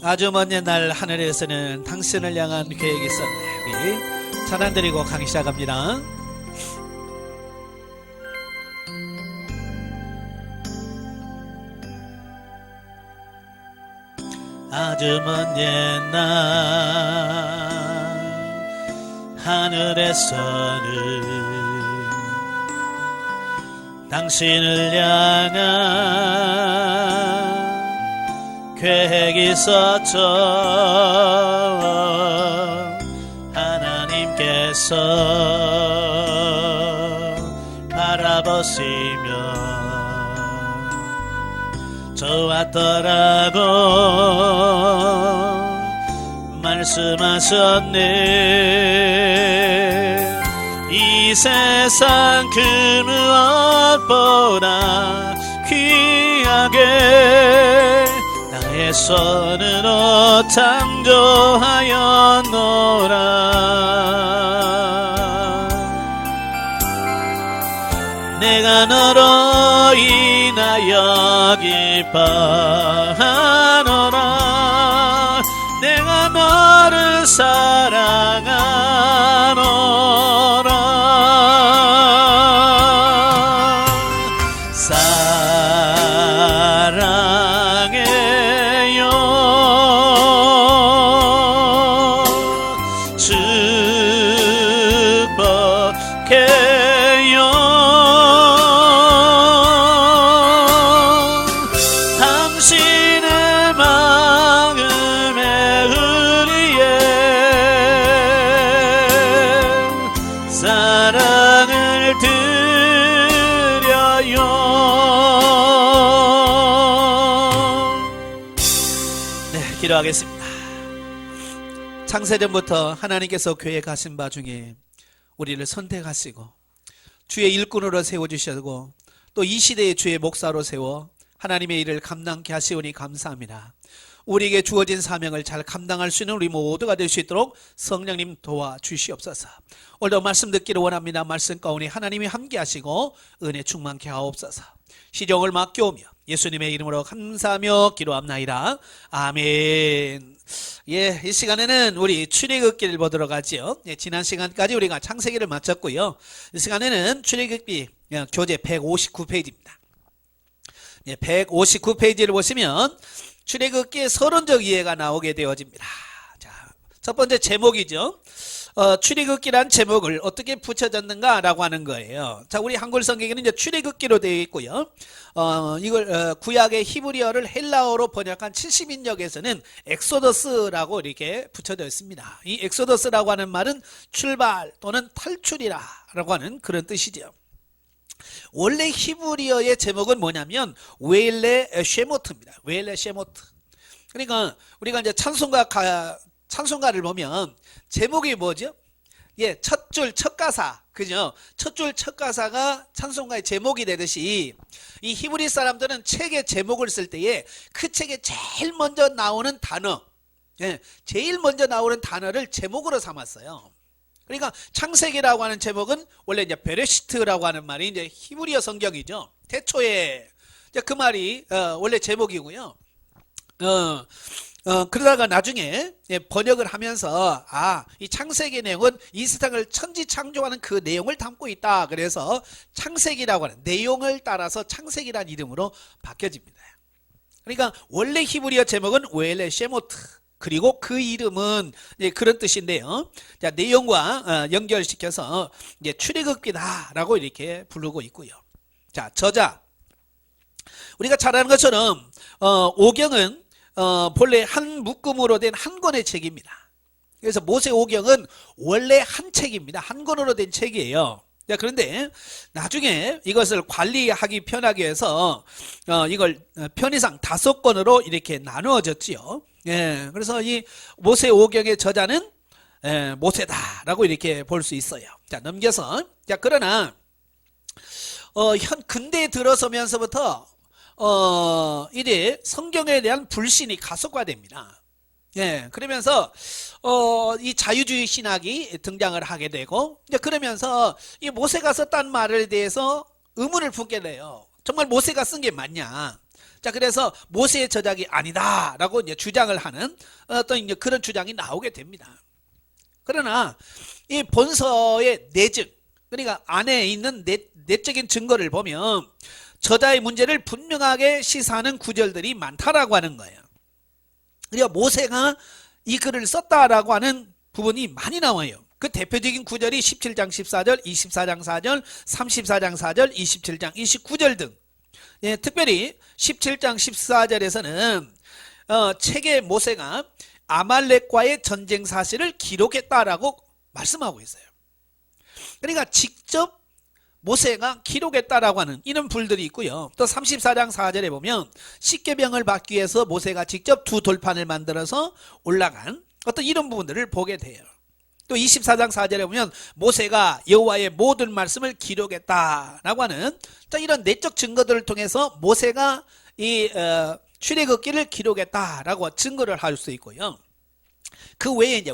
아주 먼 옛날 하늘에서는 당신을 향한 계획이 있었네. 우리 찬양 드리고 강의 시작합니다. 아주 먼 옛날 하늘에서는 당신을 향한 계획이 있었죠. 하나님께서 바라보시며 좋았더라고 말씀하셨네. 이 세상 그 무엇보다 귀하게 나의 손으로 창조하였노라. 내가 너로 인하여 기뻐하노라. 내가 너를 사랑하노라. 사랑해요 축복해요 당신의 마음에 사랑을 드려요. 네, 기도하겠습니다. 창세전부터 하나님께서 계획하신 바 중에 우리를 선택하시고 주의 일꾼으로 세워주셨고 또 이 시대의 주의 목사로 세워 하나님의 일을 감당케 하시오니 감사합니다. 우리에게 주어진 사명을 잘 감당할 수 있는 우리 모두가 될 수 있도록 성령님 도와주시옵소서. 오늘도 말씀 듣기를 원합니다. 말씀 가운데 하나님이 함께 하시고 은혜 충만케 하옵소서. 시종을 맡겨오며 예수님의 이름으로 감사하며 기도합나이다. 아멘. 예, 이 시간에는 우리 출애굽기를 보도록 하지요. 예, 지난 시간까지 우리가 창세기를 마쳤고요. 이 시간에는 출애굽기 교재 159페이지입니다. 예, 159페이지를 보시면 출애굽기의 서론적 이해가 나오게 되어집니다. 자, 첫 번째 제목이죠. 출애굽기란 제목을 어떻게 붙여졌는가라고 하는 거예요. 자, 우리 한글 성경에는 이제 출애굽기로 되어 있고요. 이걸 구약의 히브리어를 헬라어로 번역한 70인역에서는 엑소더스라고 이렇게 붙여져 있습니다. 이 엑소더스라고 하는 말은 출발 또는 탈출이라고 하는 그런 뜻이죠. 원래 히브리어의 제목은 뭐냐면 웨일레 쉐모트입니다. 웨일레 쉐모트. 그러니까 우리가 이제 찬송가를 보면 제목이 뭐죠? 예, 첫 줄 첫 가사, 그죠? 첫 줄 첫 가사가 찬송가의 제목이 되듯이 이 히브리 사람들은 책의 제목을 쓸 때에 그 책에 제일 먼저 나오는 단어, 예, 제일 먼저 나오는 단어를 제목으로 삼았어요. 그러니까 창세기라고 하는 제목은 원래 이제 베레시트라고 하는 말이 이제 히브리어 성경이죠. 태초에 이제 그 말이 원래 제목이고요. 그러다가 나중에 번역을 하면서 이 창세기 내용은 이 세상을 천지 창조하는 그 내용을 담고 있다. 그래서 창세기라고 하는 내용을 따라서 창세기라는 이름으로 바뀌어집니다. 그러니까 원래 히브리어 제목은 웨일레 쉐모트. 그리고 그 이름은 그런 뜻인데요. 자, 내용과 연결시켜서 이제 출애굽기다라고 이렇게 부르고 있고요. 자, 저자. 우리가 잘 아는 것처럼 오경은 본래 한 묶음으로 된 한 권의 책입니다. 그래서 모세오경은 원래 한 책입니다. 한 권으로 된 책이에요. 자, 그런데 나중에 이것을 관리하기 편하게 해서 이걸 편의상 5권으로 이렇게 나누어졌지요. 예, 그래서 이 모세오경의 저자는 모세다라고 이렇게 볼 수 있어요. 자, 넘겨서. 자, 그러나 현 근대에 들어서면서부터 이제 성경에 대한 불신이 가속화됩니다. 예, 그러면서 이 자유주의 신학이 등장을 하게 되고, 이제 그러면서 이 모세가 썼다는 말에 대해서 의문을 품게 돼요. 정말 모세가 쓴 게 맞냐? 자, 그래서 모세의 저작이 아니다라고 이제 주장을 하는 어떤 이제 그런 주장이 나오게 됩니다. 그러나 이 본서의 내증, 그러니까 안에 있는 내적인 증거를 보면 저자의 문제를 분명하게 시사하는 구절들이 많다라고 하는 거예요. 그러니까 모세가 이 글을 썼다라고 하는 부분이 많이 나와요. 그 대표적인 구절이 17장 14절, 24장 4절, 34장 4절, 27장 29절 등. 예, 특별히 17장 14절에서는 책에 모세가 아말렉과의 전쟁 사실을 기록했다라고 말씀하고 있어요. 그러니까 직접 모세가 기록했다라고 하는 이런 불들이 있고요. 또 34장 4절에 보면 십계명을 받기 위해서 모세가 직접 두 돌판을 만들어서 올라간 어떤 이런 부분들을 보게 돼요. 또 24장 4절에 보면 모세가 여호와의 모든 말씀을 기록했다라고 하는 이런 내적 증거들을 통해서 모세가 이 출애굽기를 기록했다라고 증거를 할 수 있고요. 그 외에 이제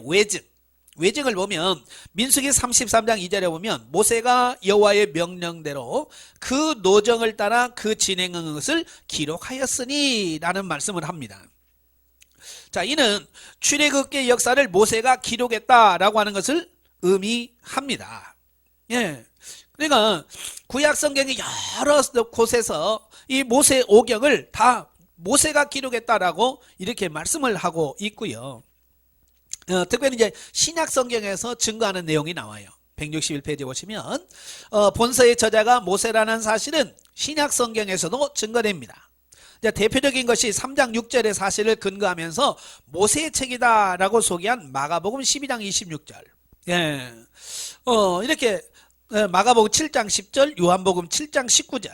외증을 보면 민수기 33장 2절에 보면 모세가 여호와의 명령대로 그 노정을 따라 그 진행한 것을 기록하였으니 라는 말씀을 합니다. 자, 이는 출애굽기의 역사를 모세가 기록했다라고 하는 것을 의미합니다. 예. 그러니까 구약 성경의 여러 곳에서 이 모세 오경을 다 모세가 기록했다라고 이렇게 말씀을 하고 있고요. 특별히 이제 신약 성경에서 증거하는 내용이 나와요. 161페이지 보시면 본서의 저자가 모세라는 사실은 신약 성경에서도 증거됩니다. 대표적인 것이 3장 6절의 사실을 근거하면서 모세의 책이다라고 소개한 마가복음 12장 26절. 예. 이렇게 마가복음 7장 10절, 요한복음 7장 19절,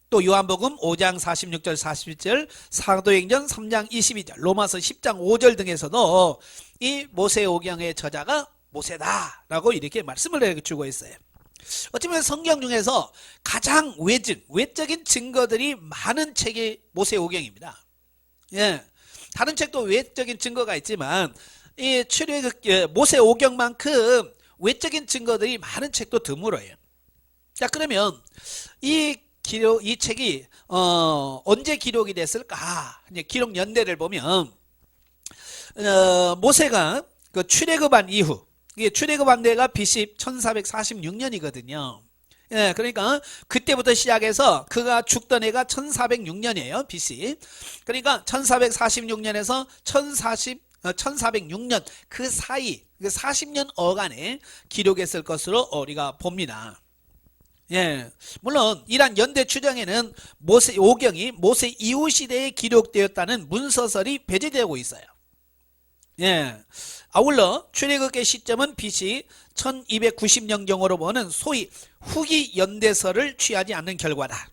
또 요한복음 5장 46절 47절, 사도행전 3장 22절, 로마서 10장 5절 등에서도 이 모세오경의 저자가 모세다라고 이렇게 말씀을 해주고 있어요. 어쩌면 성경 중에서 가장 외적인 증거들이 많은 책이 모세오경입니다. 예, 다른 책도 외적인 증거가 있지만 이 모세오경만큼 외적인 증거들이 많은 책도 드물어요. 자, 그러면 이 책이 언제 기록이 됐을까? 이제 기록 연대를 보면 모세가 그 출애굽한 이후, 이게 출애굽한 데가 BC 1446년이거든요. 예, 그러니까 그때부터 시작해서 그가 죽던 해가 1406년이에요, BC. 그러니까 1446년에서 1406년 그 사이, 40년 어간에 기록했을 것으로 우리가 봅니다. 예, 물론 이러한 연대 추정에는 모세 오경이 모세 이후 시대에 기록되었다는 문서설이 배제되고 있어요. 예, 아울러 출애굽의 시점은 BC 1290년경으로 보는 소위 후기 연대설을 취하지 않는 결과다.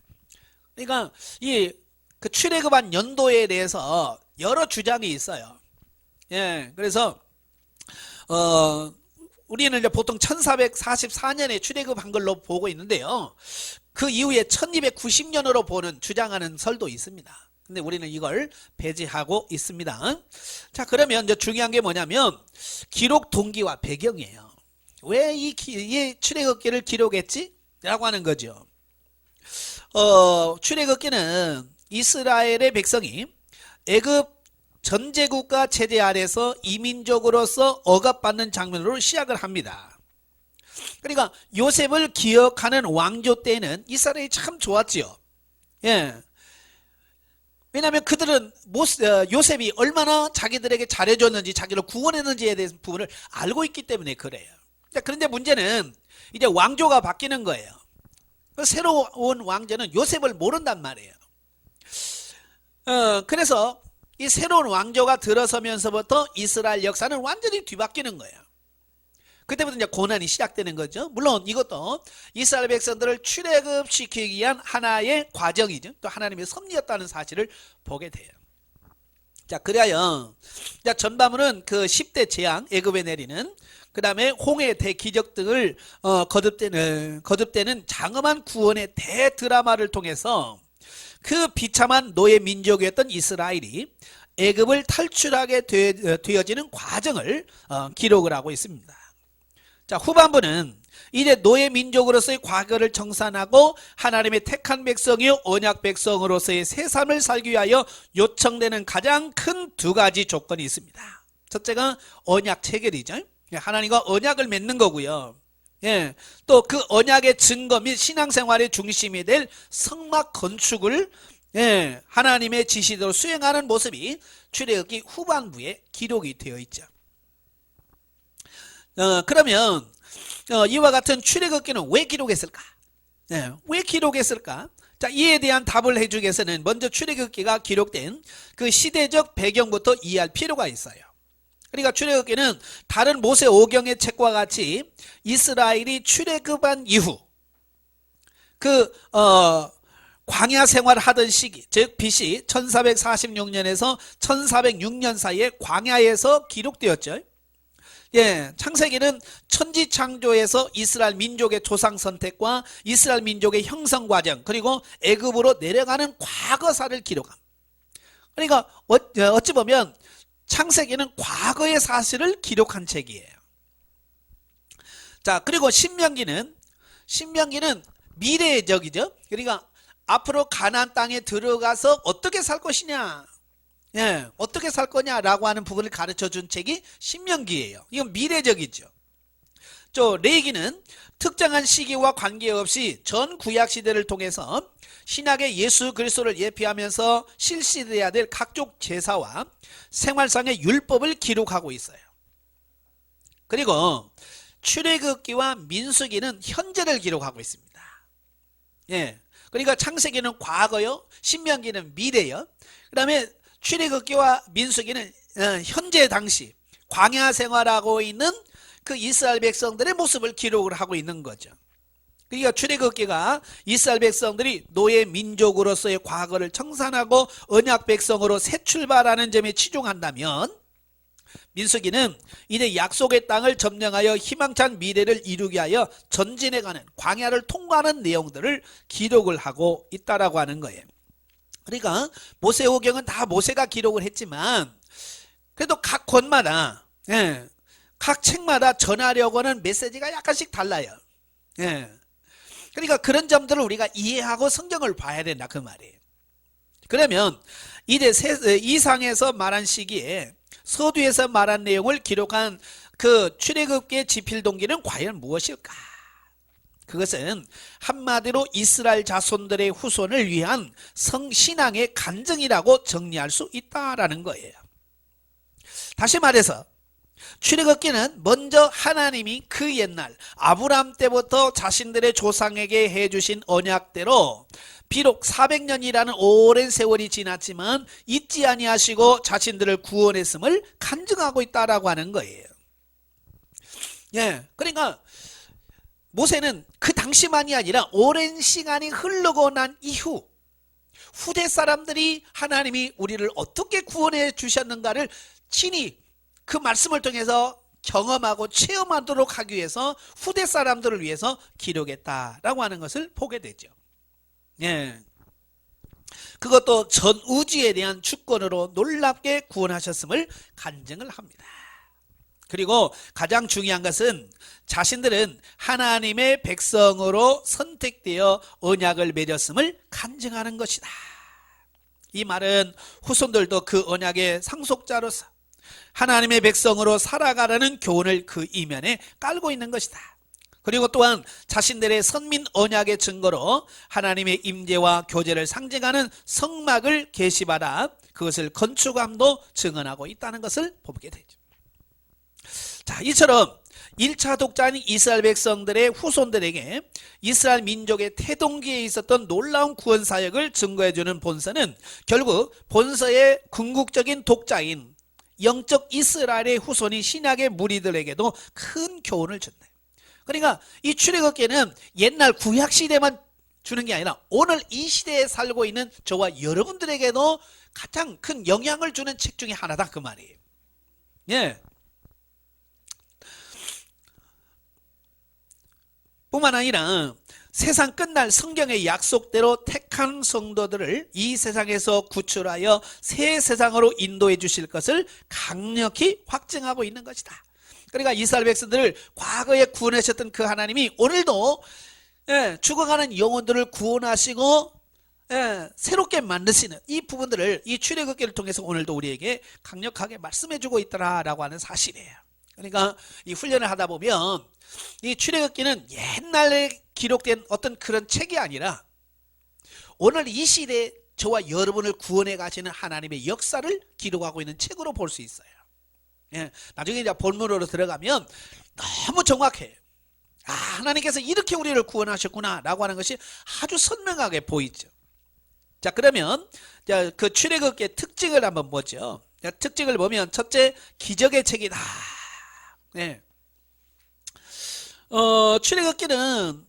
그러니까 이 그 출애굽한 연도에 대해서 여러 주장이 있어요. 예, 그래서 우리는 이제 보통 1444년에 출애굽한 걸로 보고 있는데요. 그 이후에 1290년으로 보는 주장하는 설도 있습니다. 근데 우리는 이걸 배제하고 있습니다. 자, 그러면 이제 중요한 게 뭐냐면 기록 동기와 배경이에요. 왜 이 출애굽기를 기록했지? 라고 하는 거죠. 출애굽기는 이스라엘의 백성이 애굽 전제국가 체제 아래서 이민족으로서 억압받는 장면으로 시작을 합니다. 그러니까 요셉을 기억하는 왕조 때는 이스라엘이 참 좋았지요. 예. 왜냐하면 그들은 요셉이 얼마나 자기들에게 잘해줬는지, 자기를 구원했는지에 대한 부분을 알고 있기 때문에 그래요. 그런데 문제는 이제 왕조가 바뀌는 거예요. 새로운 왕조는 요셉을 모른단 말이에요. 그래서 이 새로운 왕조가 들어서면서부터 이스라엘 역사는 완전히 뒤바뀌는 거예요. 그때부터 이제 고난이 시작되는 거죠. 물론 이것도 이스라엘 백성들을 출애굽시키기 위한 하나의 과정이죠. 또 하나님의 섭리였다는 사실을 보게 돼요. 자, 그래야 전반부는 그 10대 재앙, 애굽에 내리는, 그 다음에 홍해 대기적 등을 거듭되는 장엄한 구원의 대드라마를 통해서 그 비참한 노예 민족이었던 이스라엘이 애굽을 탈출하게 되어지는 과정을 기록을 하고 있습니다. 자, 후반부는 이제 노예 민족으로서의 과거를 청산하고 하나님의 택한 백성이요 언약 백성으로서의 새 삶을 살기 위하여 요청되는 가장 큰 두 가지 조건이 있습니다. 첫째가 언약 체결이죠. 하나님과 언약을 맺는 거고요. 예, 또 그 언약의 증거 및 신앙생활의 중심이 될 성막 건축을 하나님의 지시대로 수행하는 모습이 출애굽기 후반부에 기록이 되어 있죠. 그러면 이와 같은 출애굽기는 왜 기록했을까? 왜 기록했을까? 자, 이에 대한 답을 해주기 위해서는 먼저 출애굽기가 기록된 그 시대적 배경부터 이해할 필요가 있어요. 그러니까 출애굽기는 다른 모세 오경의 책과 같이 이스라엘이 출애굽한 이후 광야 생활을 하던 시기, 즉 BC 1446년에서 1406년 사이에 광야에서 기록되었죠. 창세기는 천지 창조에서 이스라엘 민족의 조상 선택과 이스라엘 민족의 형성 과정, 그리고 애굽으로 내려가는 과거사를 기록합니다. 그러니까 어찌 보면 창세기는 과거의 사실을 기록한 책이에요. 자, 그리고 신명기는 미래적이죠. 그러니까 앞으로 가나안 땅에 들어가서 어떻게 살 것이냐, 어떻게 살 거냐라고 하는 부분을 가르쳐 준 책이 신명기예요. 이건 미래적이죠. 또 레위기는 특정한 시기와 관계없이 전 구약 시대를 통해서 신약의 예수 그리스도를 예표하면서 실시되어야 될 각종 제사와 생활상의 율법을 기록하고 있어요. 그리고 출애굽기와 민수기는 현재를 기록하고 있습니다. 그러니까 창세기는 과거요, 신명기는 미래요. 그다음에 출애굽기와 민수기는 현재 당시 광야 생활하고 있는 그 이스라엘 백성들의 모습을 기록을 하고 있는 거죠. 그러니까 출애굽기가 이스라엘 백성들이 노예 민족으로서의 과거를 청산하고 언약 백성으로 새 출발하는 점에 치중한다면, 민수기는 이제 약속의 땅을 점령하여 희망찬 미래를 이루기 위하여 전진해가는 광야를 통과하는 내용들을 기록을 하고 있다라고 하는 거예요. 그러니까 모세오경은 다 모세가 기록을 했지만 그래도 각 권마다 각 책마다 전하려고 하는 메시지가 약간씩 달라요. 그러니까 그런 점들을 우리가 이해하고 성경을 봐야 된다, 그 말이에요. 그러면 이제 이상에서 말한 시기에 서두에서 말한 내용을 기록한 그 출애굽기의 지필동기는 과연 무엇일까? 그것은 한마디로 이스라엘 자손들의 후손을 위한 성신앙의 간증이라고 정리할 수 있다라는 거예요. 다시 말해서 출애굽기는 먼저 하나님이 그 옛날 아브라함 때부터 자신들의 조상에게 해주신 언약대로 비록 400년이라는 오랜 세월이 지났지만 잊지 아니하시고 자신들을 구원했음을 간증하고 있다라고 하는 거예요. 그러니까 모세는 그 당시만이 아니라 오랜 시간이 흐르고 난 이후 후대 사람들이 하나님이 우리를 어떻게 구원해 주셨는가를 친히 그 말씀을 통해서 경험하고 체험하도록 하기 위해서 후대 사람들을 위해서 기록했다라고 하는 것을 보게 되죠. 그것도 전 우주에 대한 주권으로 놀랍게 구원하셨음을 간증을 합니다. 그리고 가장 중요한 것은 자신들은 하나님의 백성으로 선택되어 언약을 맺었음을 간증하는 것이다. 이 말은 후손들도 그 언약의 상속자로서 하나님의 백성으로 살아가라는 교훈을 그 이면에 깔고 있는 것이다. 그리고 또한 자신들의 선민 언약의 증거로 하나님의 임재와 교제를 상징하는 성막을 계시받아 그것을 건축함도 증언하고 있다는 것을 보게 되죠. 자, 이처럼 1차 독자인 이스라엘 백성들의 후손들에게 이스라엘 민족의 태동기에 있었던 놀라운 구원 사역을 증거해주는 본서는 결국 본서의 궁극적인 독자인 영적 이스라엘의 후손인 신약의 무리들에게도 큰 교훈을 준다. 그러니까 이 출애굽기는 옛날 구약 시대만 주는 게 아니라 오늘 이 시대에 살고 있는 저와 여러분들에게도 가장 큰 영향을 주는 책 중에 하나다, 그 말이에요. 뿐만 아니라 세상 끝날 성경의 약속대로 택한 성도들을 이 세상에서 구출하여 새 세상으로 인도해 주실 것을 강력히 확증하고 있는 것이다. 그러니까 이스라엘 백성들을 과거에 구원하셨던 그 하나님이 오늘도 죽어가는 영혼들을 구원하시고 새롭게 만드시는 이 부분들을 이 출애굽기를 통해서 오늘도 우리에게 강력하게 말씀해주고 있더라라고 하는 사실이에요. 그러니까 이 훈련을 하다 보면 이 출애굽기는 옛날에 기록된 어떤 그런 책이 아니라 오늘 이 시대에 저와 여러분을 구원해 가시는 하나님의 역사를 기록하고 있는 책으로 볼 수 있어요. 나중에 이제 본문으로 들어가면 너무 정확해요. 하나님께서 이렇게 우리를 구원하셨구나 라고 하는 것이 아주 선명하게 보이죠. 자, 그러면 그 출애굽기의 특징을 한번 보죠. 특징을 보면 첫째, 기적의 책이다. 출애굽기는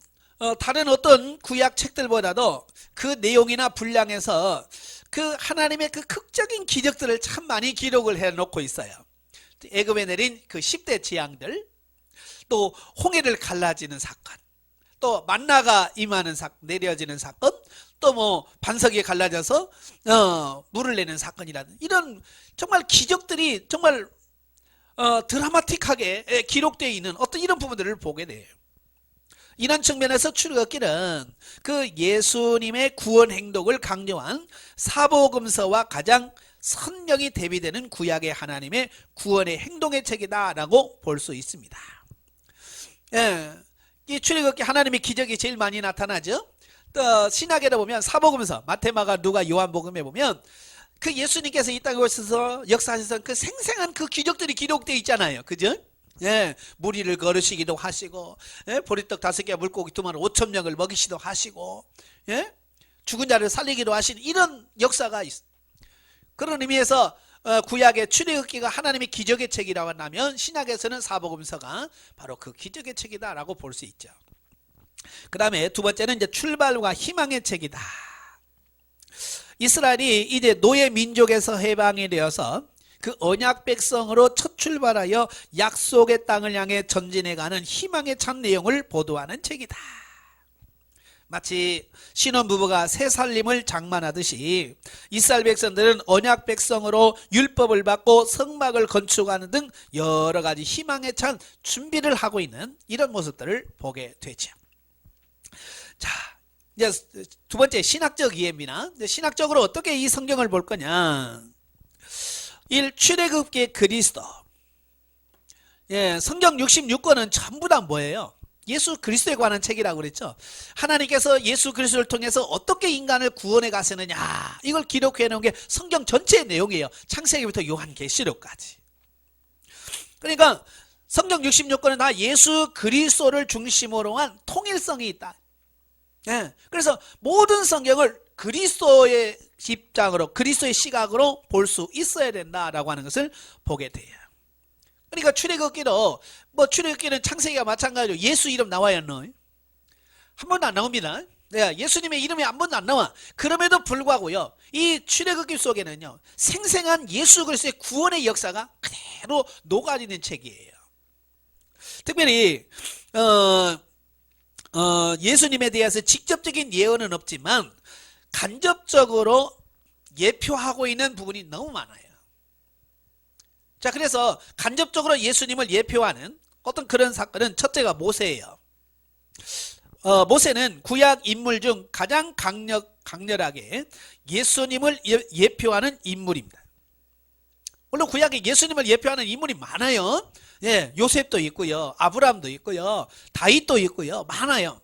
다른 어떤 구약 책들보다도 그 내용이나 분량에서 그 하나님의 그 극적인 기적들을 참 많이 기록을 해놓고 있어요. 애굽에 내린 그 10대 재앙들, 또 홍해를 갈라지는 사건, 또 만나가 임하는 내려지는 사건, 또 뭐 반석이 갈라져서 물을 내는 사건이라든 이런 정말 기적들이 정말 드라마틱하게 기록되어 있는 어떤 이런 부분들을 보게 돼요. 이런 측면에서 출애굽기는 그 예수님의 구원 행동을 강조한 사복음서와 가장 선명히 대비되는 구약의 하나님의 구원의 행동의 책이다라고 볼 수 있습니다. 이 출애굽기 하나님의 기적이 제일 많이 나타나죠. 또 신약에도 보면 사복음서 마태, 마가, 누가, 요한복음에 보면 그 예수님께서 이 땅에 오셔서 역사하셔서 그 생생한 그 기적들이 기록되어 있잖아요. 그죠? 무리를 걸으시기도 하시고, 보리떡 5개, 물고기 2마리 5,000명을 먹이시기도 하시고, 죽은 자를 살리기도 하시는 이런 역사가 있어요. 그런 의미에서 구약의 출애굽기가 하나님의 기적의 책이라고 한다면 신약에서는 사복음서가 바로 그 기적의 책이다라고 볼 수 있죠. 그 다음에 두 번째는 이제 출발과 희망의 책이다. 이스라엘이 이제 노예 민족에서 해방이 되어서 그 언약 백성으로 첫 출발하여 약속의 땅을 향해 전진해가는 희망의 찬 내용을 보도하는 책이다. 마치 신혼부부가 새 살림을 장만하듯이 이스라엘 백성들은 언약 백성으로 율법을 받고 성막을 건축하는 등 여러 가지 희망에 찬 준비를 하고 있는 이런 모습들을 보게 되죠. 자, 이제 두 번째 신학적 이해입니다. 신학적으로 어떻게 이 성경을 볼 거냐? 1. 출애굽기의 그리스도. 성경 66권은 전부 다 뭐예요? 예수 그리스도에 관한 책이라고 그랬죠. 하나님께서 예수 그리스도를 통해서 어떻게 인간을 구원해 가시느냐, 이걸 기록해 놓은 게 성경 전체의 내용이에요. 창세기부터 요한계시록까지. 그러니까 성경 66권은 다 예수 그리스도를 중심으로 한 통일성이 있다. 그래서 모든 성경을 그리스도의 입장으로, 그리스도의 시각으로 볼 수 있어야 된다라고 하는 것을 보게 돼요. 그러니까 출애굽기도 출애굽기는 창세기가 마찬가지로 예수 이름 나와야 안 나와요? 한 번도 안 나옵니다. 예수님의 이름이 한 번도 안 나와. 그럼에도 불구하고요, 이 출애굽기 속에는요 생생한 예수 그리스도의 구원의 역사가 그대로 녹아있는 책이에요. 특별히 예수님에 대해서 직접적인 예언은 없지만 간접적으로 예표하고 있는 부분이 너무 많아요. 자, 그래서 간접적으로 예수님을 예표하는 어떤 그런 사건은 첫째가 모세예요. 모세는 구약 인물 중 가장 강렬하게 예수님을 예표하는 인물입니다. 물론 구약에 예수님을 예표하는 인물이 많아요. 요셉도 있고요, 아브라함도 있고요, 다윗도 있고요, 많아요.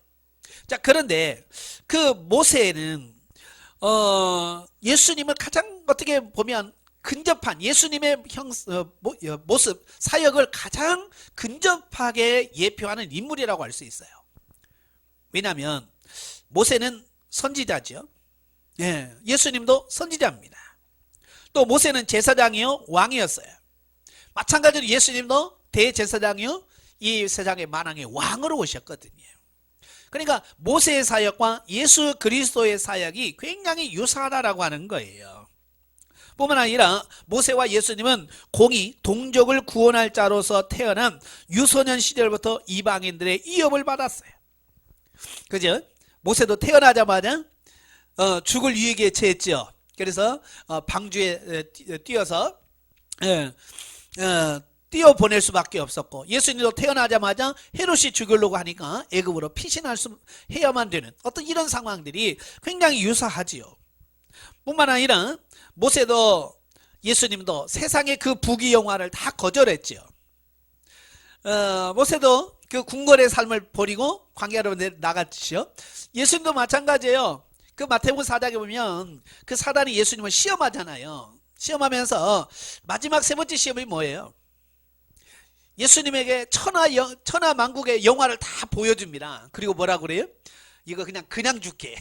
자, 그런데 그 모세는 예수님을 가장 어떻게 보면 근접한 예수님의 모습, 사역을 가장 근접하게 예표하는 인물이라고 할 수 있어요. 왜냐하면 모세는 선지자죠. 예수님도 선지자입니다. 또 모세는 제사장이요, 왕이었어요. 마찬가지로 예수님도 대제사장이요, 이 세상의 만왕의 왕으로 오셨거든요. 그러니까 모세의 사역과 예수 그리스도의 사역이 굉장히 유사하다라고 하는 거예요. 뿐만 아니라 모세와 예수님은 공의 동족을 구원할 자로서 태어난 유소년 시절부터 이방인들의 위협을 받았어요. 그죠? 모세도 태어나자마자 죽을 위기에 처했죠. 그래서 방주에 뛰어서 띄어보낼 수밖에 없었고, 예수님도 태어나자마자 헤롯이 죽이려고 하니까 애굽으로 피신해야만 되는 어떤 이런 상황들이 굉장히 유사하지요. 뿐만 아니라 모세도 예수님도 세상의 그 부귀영화를 다 거절했지요. 모세도 그 궁궐의 삶을 버리고 광야로 나갔지요. 예수님도 마찬가지예요. 그 마태복음 4장에 보면 그 사단이 예수님을 시험하잖아요. 시험하면서 마지막 세 번째 시험이 뭐예요? 예수님에게 천하 만국의 영화를 다 보여줍니다. 그리고 뭐라고 그래요? 이거 그냥 줄게.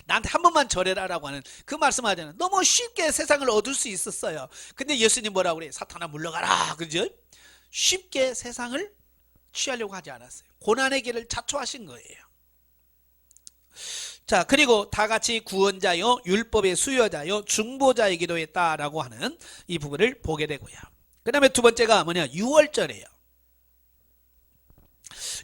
나한테 한 번만 절해라라고 하는 그 말씀하잖아요. 너무 쉽게 세상을 얻을 수 있었어요. 근데 예수님 뭐라고 그래요? 사탄아 물러가라. 그죠? 쉽게 세상을 취하려고 하지 않았어요. 고난의 길을 자초하신 거예요. 자, 그리고 다 같이 구원자요, 율법의 수여자요, 중보자이기도 했다라고 하는 이 부분을 보게 되고요. 그 다음에 두 번째가 뭐냐? 유월절이에요.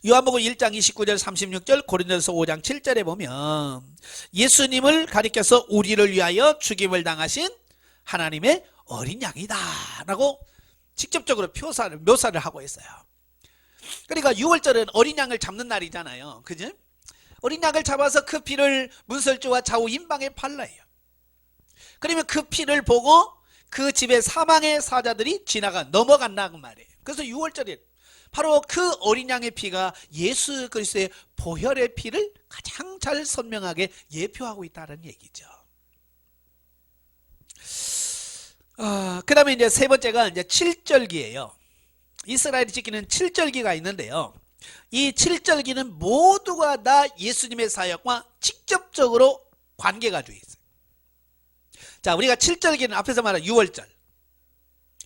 요한복음 1장 29절 36절, 고린도서 5장 7절에 보면 예수님을 가리켜서 우리를 위하여 죽임을 당하신 하나님의 어린 양이다 라고 직접적으로 묘사를 하고 있어요. 그러니까 유월절은 어린 양을 잡는 날이잖아요. 그죠? 어린 양을 잡아서 그 피를 문설주와 좌우 임방에 발라요. 그러면 그 피를 보고 그 집의 사망의 사자들이 넘어간다고 말이에요. 그래서 유월절이 바로 그 어린 양의 피가 예수 그리스도의 보혈의 피를 가장 잘 선명하게 예표하고 있다는 얘기죠. 그 다음에 이제 세 번째가 이제 칠절기예요. 이스라엘이 지키는 칠절기가 있는데요. 이 칠절기는 모두가 다 예수님의 사역과 직접적으로 관계가 되어 있어요. 자, 우리가 칠절기는 앞에서 말한 유월절,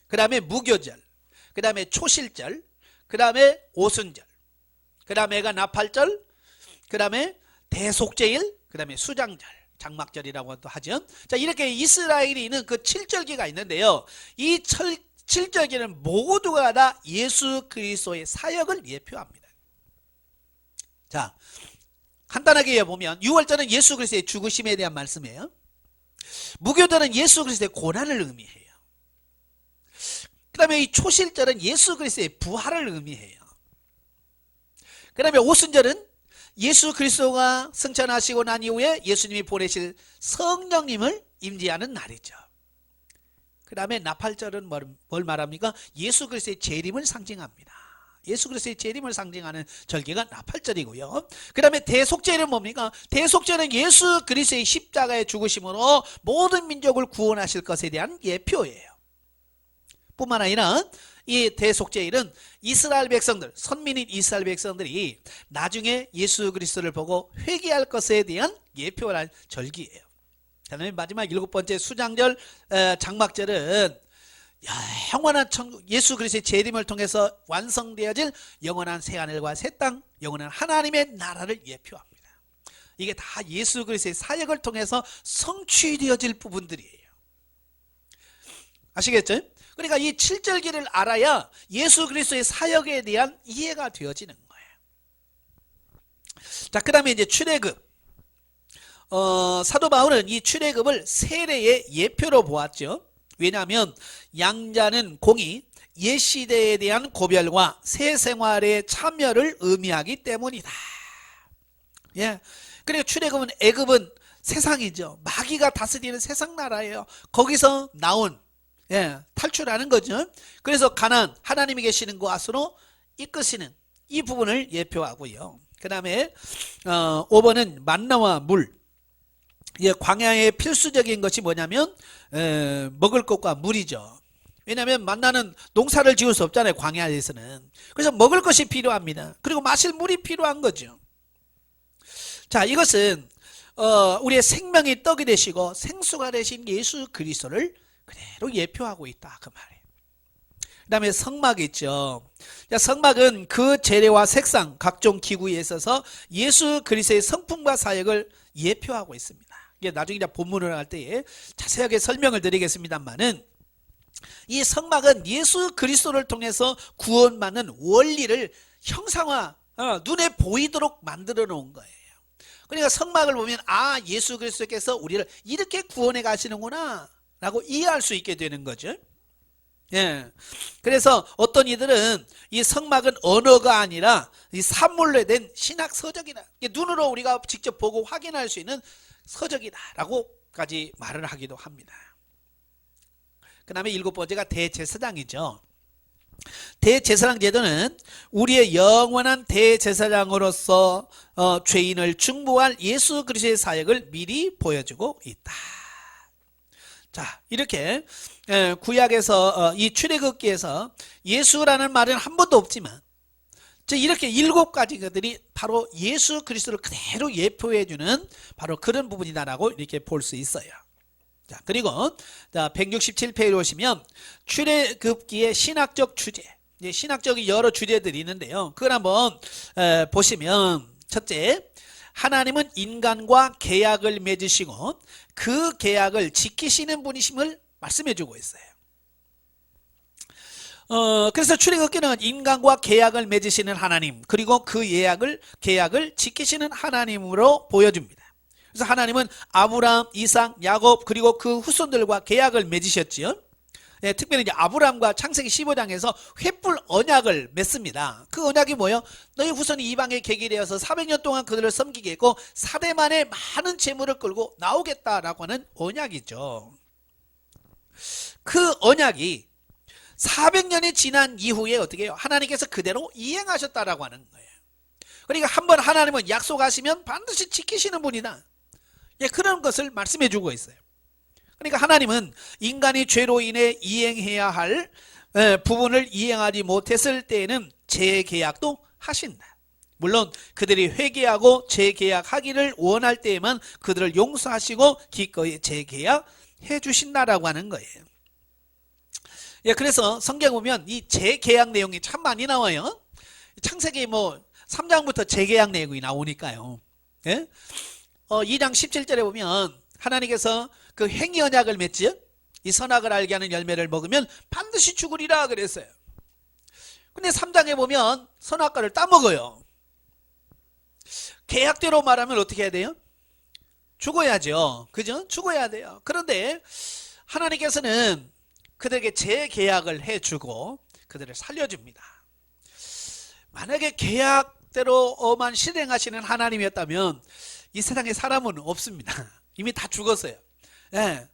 그 다음에 무교절, 그 다음에 초실절, 그 다음에 오순절, 그 다음에가 나팔절, 그 다음에 대속제일, 그 다음에 수장절, 장막절이라고도 하죠. 자, 이렇게 이스라엘이 있는 그 칠절기가 있는데요. 이 칠절기는 모두가 다 예수 그리스도의 사역을 예표합니다. 자, 간단하게 보면 유월절은 예수 그리스도의 죽으심에 대한 말씀이에요. 무교절은 예수 그리스도의 고난을 의미해요. 그 다음에 이 초실절은 예수 그리스도의 부활을 의미해요. 그 다음에 오순절은 예수 그리스도가 승천하시고 난 이후에 예수님이 보내실 성령님을 임재하는 날이죠. 그 다음에 나팔절은 뭘 말합니까? 예수 그리스도의 재림을 상징합니다. 예수 그리스도의 재림을 상징하는 절기가 나팔절이고요. 그 다음에 대속제일은 뭡니까? 대속제는 예수 그리스도의 십자가의 죽으심으로 모든 민족을 구원하실 것에 대한 예표예요. 뿐만 아니라 이 대속제일은 이스라엘 백성들, 선민인 이스라엘 백성들이 나중에 예수 그리스도를 보고 회개할 것에 대한 예표란 절기예요. 그 다음에 마지막 일곱 번째 수장절, 장막절은 영원한 천국, 예수 그리스도의 재림을 통해서 완성되어질 영원한 새하늘과 새 땅, 영원한 하나님의 나라를 예표합니다. 이게 다 예수 그리스도의 사역을 통해서 성취되어질 부분들이에요. 아시겠죠? 그러니까 이 칠절기를 알아야 예수 그리스도의 사역에 대한 이해가 되어지는 거예요. 자, 그 다음에 이제 출애굽. 사도 바울은 이 출애굽을 세례의 예표로 보았죠. 왜냐하면 양자는 공이 옛 시대에 대한 고별과 새 생활의 참여를 의미하기 때문이다. 예. 그리고 출애굽은 애굽은 세상이죠. 마귀가 다스리는 세상 나라예요. 거기서 나온 탈출하는 거죠. 그래서 가나안, 하나님이 계시는 곳으로 이끄시는 이 부분을 예표하고요. 그 다음에 5번은 만나와 물. 광야의 필수적인 것이 뭐냐면 먹을 것과 물이죠. 왜냐하면 만나는 농사를 지을 수 없잖아요. 광야에서는. 그래서 먹을 것이 필요합니다. 그리고 마실 물이 필요한 거죠. 자, 이것은 우리의 생명의 떡이 되시고 생수가 되신 예수 그리스도를 그대로 예표하고 있다, 그 말이에요. 그 다음에 성막 있죠. 성막은 그 재래와 색상, 각종 기구에 있어서 예수 그리스도의 성품과 사역을 예표하고 있습니다. 이게 나중에 본문을 할 때에 자세하게 설명을 드리겠습니다만은, 이 성막은 예수 그리스도를 통해서 구원받는 원리를 형상화, 눈에 보이도록 만들어 놓은 거예요. 그러니까 성막을 보면 예수 그리스도께서 우리를 이렇게 구원해 가시는구나 라고 이해할 수 있게 되는 거죠. 예. 그래서 어떤 이들은 이 성막은 언어가 아니라 이 산물로 된 신학 서적이다. 눈으로 우리가 직접 보고 확인할 수 있는 서적이다라고까지 말을 하기도 합니다. 그 다음에 일곱 번째가 대제사장이죠. 대제사장 제도는 우리의 영원한 대제사장으로서 죄인을 중보할 예수 그리스도의 사역을 미리 보여주고 있다. 자, 이렇게 구약에서 이 출애굽기에서 예수라는 말은 한 번도 없지만 이렇게 일곱 가지 것들이 바로 예수 그리스도를 그대로 예표해주는 바로 그런 부분이다라고 이렇게 볼 수 있어요. 자, 그리고 167페이지에 오시면 출애굽기의 신학적 주제, 신학적인 여러 주제들이 있는데요. 그걸 한번 보시면 첫째, 하나님은 인간과 계약을 맺으시고 그 계약을 지키시는 분이심을 말씀해주고 있어요. 그래서 출애굽기는 인간과 계약을 맺으시는 하나님, 그리고 그 계약을 지키시는 하나님으로 보여줍니다. 그래서 하나님은 아브라함, 이삭, 야곱 그리고 그 후손들과 계약을 맺으셨지요. 네, 특별히 이제 아브라함과 창세기 15장에서 횃불 언약을 맺습니다. 그 언약이 뭐예요? 너희 후손이 이방의 객이 되어서 400년 동안 그들을 섬기겠고 4대 만에 많은 재물을 끌고 나오겠다라고 하는 언약이죠. 그 언약이 400년이 지난 이후에 어떻게 해요? 하나님께서 그대로 이행하셨다라고 하는 거예요. 그러니까 한번 하나님은 약속하시면 반드시 지키시는 분이다. 예, 그런 것을 말씀해 주고 있어요. 그러니까 하나님은 인간이 죄로 인해 이행해야 할 부분을 이행하지 못했을 때에는 재계약도 하신다. 물론 그들이 회개하고 재계약하기를 원할 때에만 그들을 용서하시고 기꺼이 재계약해 주신다라고 하는 거예요. 예, 그래서 성경 보면 이 재계약 내용이 참 많이 나와요. 창세기 3장부터 재계약 내용이 나오니까요. 예? 2장 17절에 보면 하나님께서 그 행위 언약을 맺지, 이 선악을 알게 하는 열매를 먹으면 반드시 죽으리라 그랬어요. 근데 3장에 보면 선악과를 따먹어요. 계약대로 말하면 어떻게 해야 돼요? 죽어야죠. 그죠? 죽어야 돼요. 그런데 하나님께서는 그들에게 재계약을 해주고 그들을 살려줍니다. 만약에 계약대로만 실행하시는 하나님이었다면 이 세상에 사람은 없습니다. 이미 다 죽었어요. 예.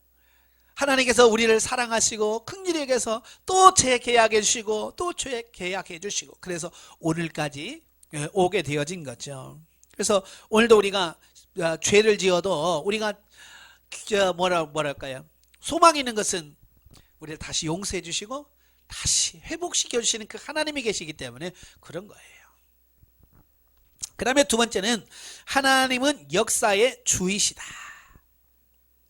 하나님께서 우리를 사랑하시고 긍휼히 여겨서 또 재계약해 주시고 또 재계약해 주시고 그래서 오늘까지 오게 되어진 거죠. 그래서 오늘도 우리가 죄를 지어도 우리가 뭐랄까요? 소망이 있는 것은 우리를 다시 용서해 주시고 다시 회복시켜 주시는 그 하나님이 계시기 때문에 그런 거예요. 그 다음에 두 번째는 하나님은 역사의 주이시다.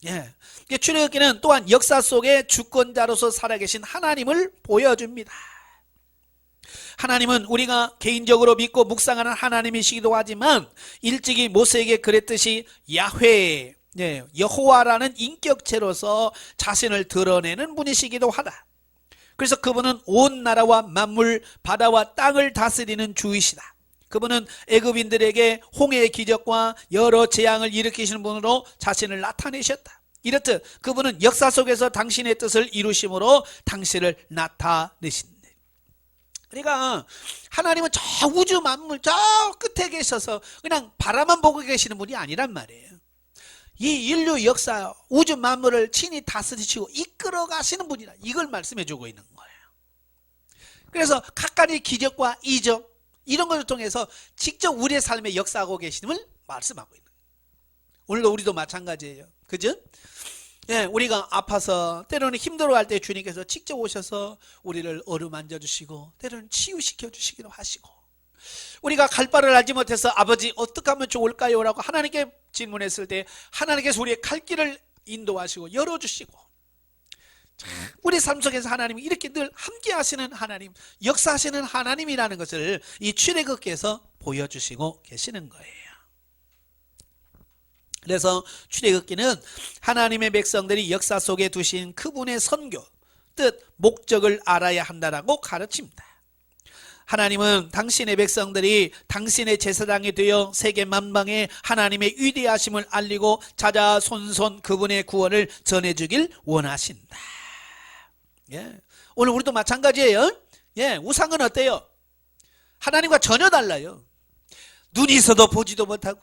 예. 출애굽기는 또한 역사 속의 주권자로서 살아계신 하나님을 보여줍니다. 하나님은 우리가 개인적으로 믿고 묵상하는 하나님이시기도 하지만 일찍이 모세에게 그랬듯이 야훼, 여호와라는 인격체로서 자신을 드러내는 분이시기도 하다. 그래서 그분은 온 나라와 만물, 바다와 땅을 다스리는 주이시다. 그분은 애굽인들에게 홍해의 기적과 여러 재앙을 일으키시는 분으로 자신을 나타내셨다. 이렇듯 그분은 역사 속에서 당신의 뜻을 이루심으로 당신을 나타내신다. 그러니까 하나님은 저 우주 만물 저 끝에 계셔서 그냥 바라만 보고 계시는 분이 아니란 말이에요. 이 인류 역사 우주 만물을 친히 다스리시고 이끌어 가시는 분이다. 이걸 말씀해 주고 있는 거예요. 그래서 각가지 기적과 이적 이런 것을 통해서 직접 우리의 삶에 역사하고 계심을 말씀하고 있는 거예요. 오늘도 우리도 마찬가지예요. 그죠? 예, 우리가 아파서 때로는 힘들어할 때 주님께서 직접 오셔서 우리를 어루만져 주시고 때로는 치유시켜 주시기도 하시고 우리가 갈 바를 알지 못해서 아버지 어떻게 하면 좋을까요? 라고 하나님께 질문했을 때 하나님께서 우리의 갈 길을 인도하시고 열어주시고 우리 삶 속에서 하나님이 이렇게 늘 함께 하시는 하나님, 역사하시는 하나님이라는 것을 이 출애굽기에서 보여주시고 계시는 거예요. 그래서 출애굽기는 하나님의 백성들이 역사 속에 두신 그분의 선교, 뜻, 목적을 알아야 한다라고 가르칩니다. 하나님은 당신의 백성들이 당신의 제사장이 되어 세계 만방에 하나님의 위대하심을 알리고 자자손손 그분의 구원을 전해주길 원하신다. 예. 오늘 우리도 마찬가지예요. 예, 우상은 어때요? 하나님과 전혀 달라요. 눈이 있어도 보지도 못하고,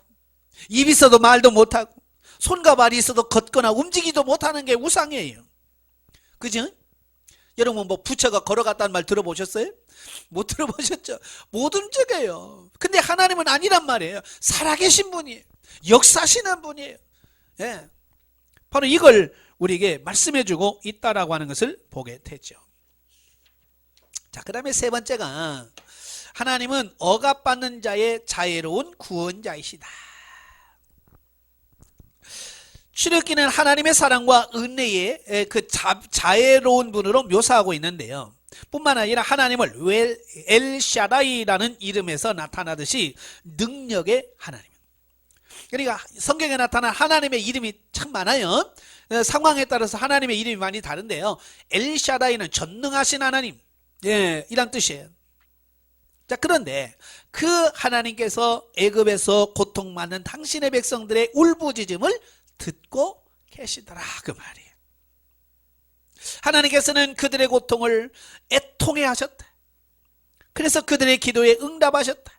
입이 있어도 말도 못하고, 손과 발이 있어도 걷거나 움직이도 못하는 게 우상이에요. 그죠? 여러분 뭐 부처가 걸어갔다는 말 들어보셨어요? 못 들어보셨죠? 못 움직여요. 근데 하나님은 아니란 말이에요. 살아계신 분이에요. 역사하시는 분이에요. 예. 바로 이걸 우리에게 말씀해주고 있다라고 하는 것을 보게 되죠. 자, 그 다음에 세 번째가 하나님은 억압받는 자의 자애로운 구원자이시다. 출애굽기는 하나님의 사랑과 은혜의 그 자애로운 분으로 묘사하고 있는데요. 뿐만 아니라 하나님을 엘샤다이라는 이름에서 나타나듯이 능력의 하나님. 그러니까 성경에 나타난 하나님의 이름이 참 많아요. 상황에 따라서 하나님의 이름이 많이 다른데요. 엘샤다이는 전능하신 하나님, 예, 이란 뜻이에요. 자, 그런데 그 하나님께서 애굽에서 고통받는 당신의 백성들의 울부짖음을 듣고 계시더라, 그 말이에요. 하나님께서는 그들의 고통을 애통해 하셨다. 그래서 그들의 기도에 응답하셨다.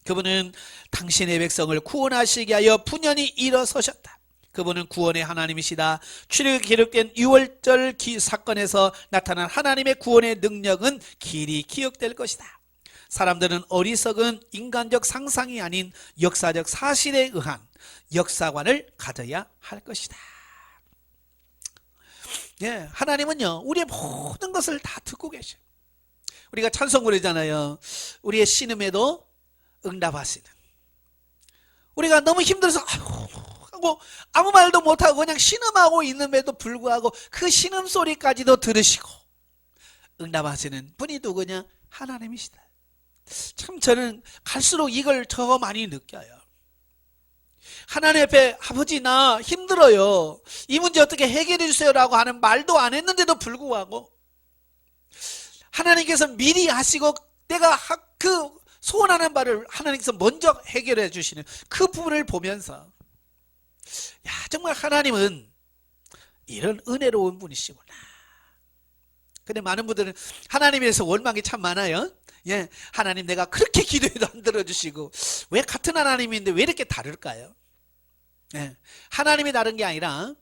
그분은 당신의 백성을 구원하시기 위하여 분연히 일어서셨다. 그분은 구원의 하나님이시다. 출애굽 기록된 6월절 사건에서 나타난 하나님의 구원의 능력은 길이 기억될 것이다. 사람들은 어리석은 인간적 상상이 아닌 역사적 사실에 의한 역사관을 가져야 할 것이다. 예, 하나님은요, 우리의 모든 것을 다 듣고 계셔요. 우리가 찬송 부르잖아요. 우리의 신음에도 응답하시는. 우리가 너무 힘들어서 하고 아무 말도 못하고 그냥 신음하고 있는데도 불구하고 그 신음 소리까지도 들으시고 응답하시는 분이 누구냐? 하나님이시다. 참 저는 갈수록 이걸 더 많이 느껴요. 하나님 앞에 아버지 나 힘들어요. 이 문제 어떻게 해결해 주세요 라고 하는 말도 안 했는데도 불구하고 하나님께서 미리 하시고 내가 그 소원하는 바를 하나님께서 먼저 해결해 주시는 그 부분을 보면서 야, 정말 하나님은 이런 은혜로운 분이시구나. 근데 많은 분들은 하나님에 대해서 원망이 참 많아요. 예, 하나님 내가 그렇게 기도해도 안 들어주시고 왜 같은 하나님인데 왜 이렇게 다를까요? 예, 하나님이 다른 게 아니라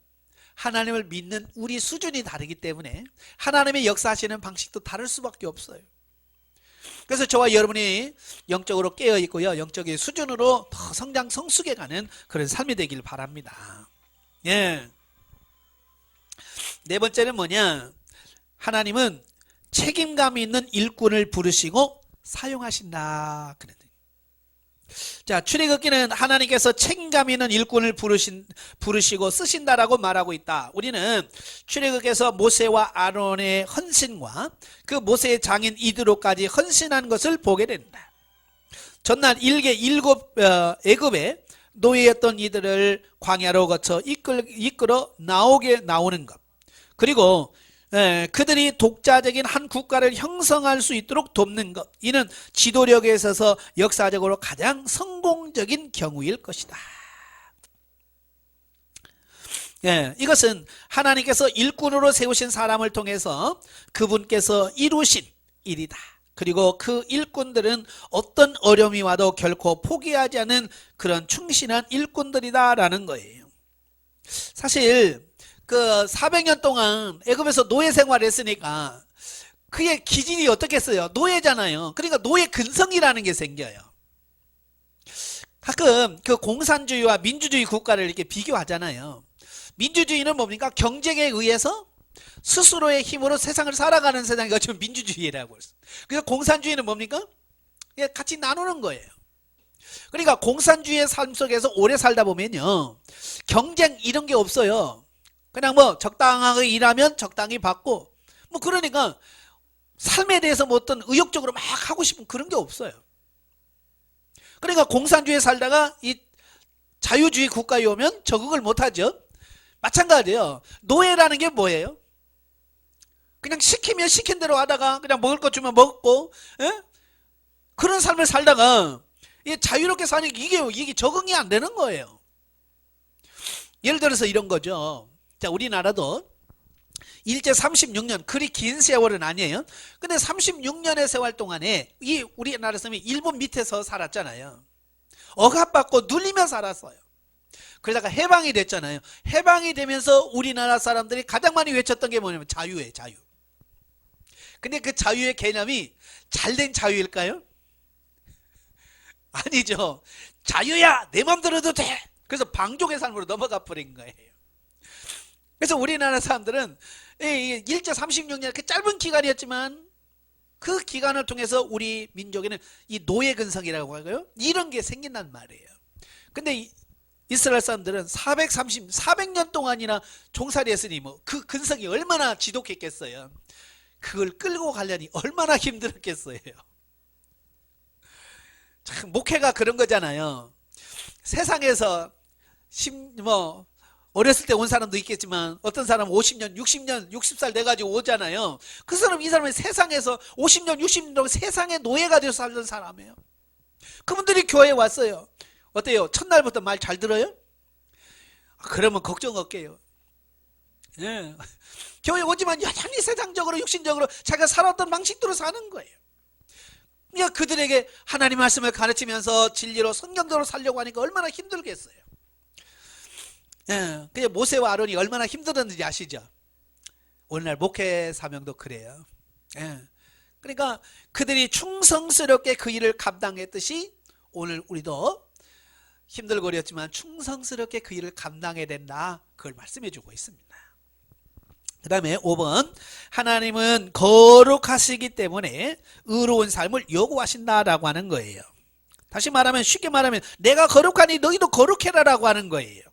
하나님을 믿는 우리 수준이 다르기 때문에 하나님의 역사하시는 방식도 다를 수밖에 없어요. 그래서 저와 여러분이 영적으로 깨어있고요, 영적인 수준으로 더 성장 성숙해가는 그런 삶이 되길 바랍니다. 예. 네 번째는 뭐냐? 하나님은 책임감 있는 일꾼을 부르시고 사용하신다. 자, 출애굽기는 하나님께서 책임감 있는 일꾼을 부르시고 쓰신다라고 말하고 있다. 우리는 출애굽에서 모세와 아론의 헌신과 그 모세의 장인 이드로까지 헌신한 것을 보게 된다. 전날 애굽에 노예였던 이들을 광야로 거쳐 이끌어 나오는 것, 그리고 그들이 독자적인 한 국가를 형성할 수 있도록 돕는 것, 이는 지도력에 있어서 역사적으로 가장 성공적인 경우일 것이다. 이것은 하나님께서 일꾼으로 세우신 사람을 통해서 그분께서 이루신 일이다. 그리고 그 일꾼들은 어떤 어려움이 와도 결코 포기하지 않는 그런 충실한 일꾼들이다라는 거예요. 사실 그 400년 동안 애굽에서 노예 생활했으니까 그의 기질이 어떻겠어요? 노예잖아요. 그러니까 노예 근성이라는 게 생겨요. 가끔 그 공산주의와 민주주의 국가를 이렇게 비교하잖아요. 민주주의는 뭡니까? 경쟁에 의해서 스스로의 힘으로 세상을 살아가는 세상이 지금 민주주의라고 했어요. 그래서 공산주의는 뭡니까? 같이 나누는 거예요. 그러니까 공산주의의 삶 속에서 오래 살다 보면요, 경쟁 이런 게 없어요. 그냥 뭐 적당하게 일하면 적당히 받고, 뭐 그러니까 삶에 대해서 뭐 어떤 의욕적으로 막 하고 싶은 그런 게 없어요. 그러니까 공산주의에 살다가 이 자유주의 국가에 오면 적응을 못하죠. 마찬가지예요. 노예라는 게 뭐예요? 그냥 시키면 시킨 대로 하다가 그냥 먹을 것 주면 먹고, 그런 삶을 살다가 자유롭게 사니까 이게 적응이 안 되는 거예요. 예를 들어서 이런 거죠. 자, 우리나라도 일제 36년, 그리 긴 세월은 아니에요. 근데 36년의 세월 동안에 이 우리나라 사람이 일본 밑에서 살았잖아요. 억압받고 눌리며 살았어요. 그러다가 해방이 됐잖아요. 해방이 되면서 우리나라 사람들이 가장 많이 외쳤던 게 뭐냐면 자유예요, 자유. 근데 그 자유의 개념이 잘된 자유일까요? 아니죠. 자유야, 내 맘대로 해도 돼. 그래서 방종의 삶으로 넘어가 버린 거예요. 그래서 우리나라 사람들은 일제 36년 이렇게 짧은 기간이었지만 그 기간을 통해서 우리 민족에는 이 노예 근성이라고 할까요? 이런 게 생긴단 말이에요. 근데 이스라엘 사람들은 400년 동안이나 종살이 했으니 뭐 그 근성이 얼마나 지독했겠어요. 그걸 끌고 가려니 얼마나 힘들었겠어요. 참 목회가 그런 거잖아요. 세상에서 어렸을 때 온 사람도 있겠지만 어떤 사람은 50년, 60년, 60살 돼가지고 오잖아요. 그 사람, 이 사람은 세상에서 50년, 60년 동안 세상의 노예가 되어서 살던 사람이에요. 그분들이 교회에 왔어요. 어때요? 첫날부터 말 잘 들어요? 그러면 걱정 없게요. 예. 교회 오지만 여전히 세상적으로, 육신적으로 자기가 살았던 방식대로 사는 거예요. 그러니까 그들에게 하나님 말씀을 가르치면서 진리로 성경대로 살려고 하니까 얼마나 힘들겠어요. 예. 그냥 모세와 아론이 얼마나 힘들었는지 아시죠? 오늘날 목회 사명도 그래요. 예. 그러니까 그들이 충성스럽게 그 일을 감당했듯이 오늘 우리도 힘들고 어렵지만 충성스럽게 그 일을 감당해야 된다. 그걸 말씀해 주고 있습니다. 그 다음에 5번, 하나님은 거룩하시기 때문에 의로운 삶을 요구하신다라고 하는 거예요. 다시 말하면, 쉽게 말하면 내가 거룩하니 너희도 거룩해라라고 하는 거예요.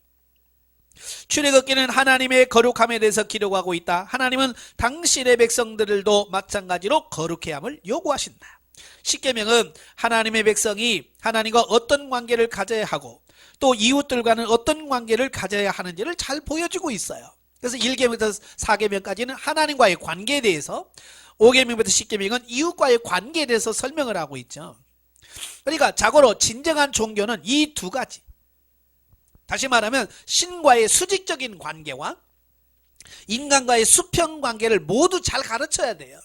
출애굽기는 하나님의 거룩함에 대해서 기록하고 있다. 하나님은 당신의 백성들도 마찬가지로 거룩해야 함을 요구하신다. 십계명은 하나님의 백성이 하나님과 어떤 관계를 가져야 하고 또 이웃들과는 어떤 관계를 가져야 하는지를 잘 보여주고 있어요. 그래서 1계명부터 4계명까지는 하나님과의 관계에 대해서, 5계명부터 10계명은 이웃과의 관계에 대해서 설명을 하고 있죠. 그러니까 자고로 진정한 종교는 이 두 가지, 다시 말하면 신과의 수직적인 관계와 인간과의 수평 관계를 모두 잘 가르쳐야 돼요.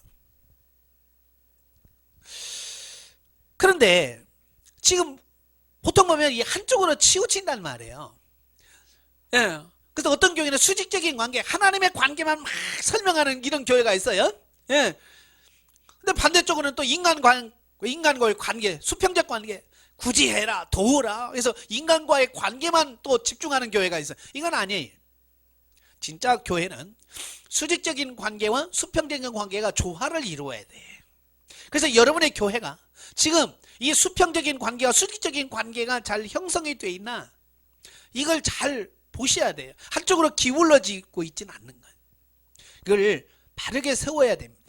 그런데 지금 보통 보면 이 한쪽으로 치우친단 말이에요. 예. 그래서 어떤 교회는 수직적인 관계, 하나님의 관계만 막 설명하는 이런 교회가 있어요. 예. 근데 반대쪽으로는 또 인간과의 관계, 수평적 관계, 굳이 해라, 도우라. 그래서 인간과의 관계만 또 집중하는 교회가 있어요. 이건 아니에요. 진짜 교회는 수직적인 관계와 수평적인 관계가 조화를 이루어야 돼. 그래서 여러분의 교회가 지금 이 수평적인 관계와 수직적인 관계가 잘 형성이 돼 있나, 이걸 잘 보셔야 돼요. 한쪽으로 기울어지고 있지는 않는 거예요. 이걸 바르게 세워야 됩니다.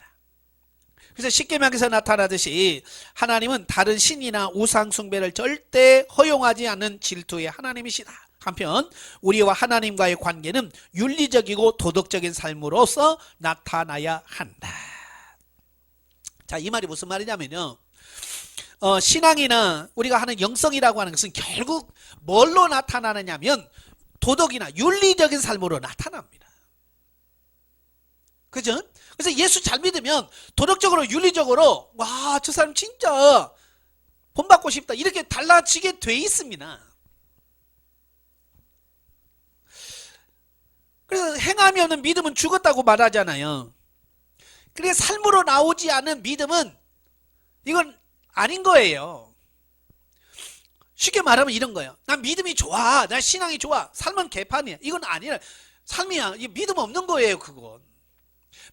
그래서 십계명에서 나타나듯이 하나님은 다른 신이나 우상 숭배를 절대 허용하지 않는 질투의 하나님이시다. 한편 우리와 하나님과의 관계는 윤리적이고 도덕적인 삶으로서 나타나야 한다. 자, 이 말이 무슨 말이냐면요, 신앙이나 우리가 하는 영성이라고 하는 것은 결국 뭘로 나타나느냐면 도덕이나 윤리적인 삶으로 나타납니다. 그죠? 그래서 예수 잘 믿으면 도덕적으로, 윤리적으로, 와, 저 사람 진짜 본받고 싶다, 이렇게 달라지게 돼 있습니다. 그래서 행함이 없는 믿음은 죽었다고 말하잖아요. 그래서 삶으로 나오지 않은 믿음은 이건 아닌 거예요. 쉽게 말하면 이런 거예요. 난 믿음이 좋아, 난 신앙이 좋아, 삶은 개판이야. 이건 아니라 삶이야. 믿음 없는 거예요. 그건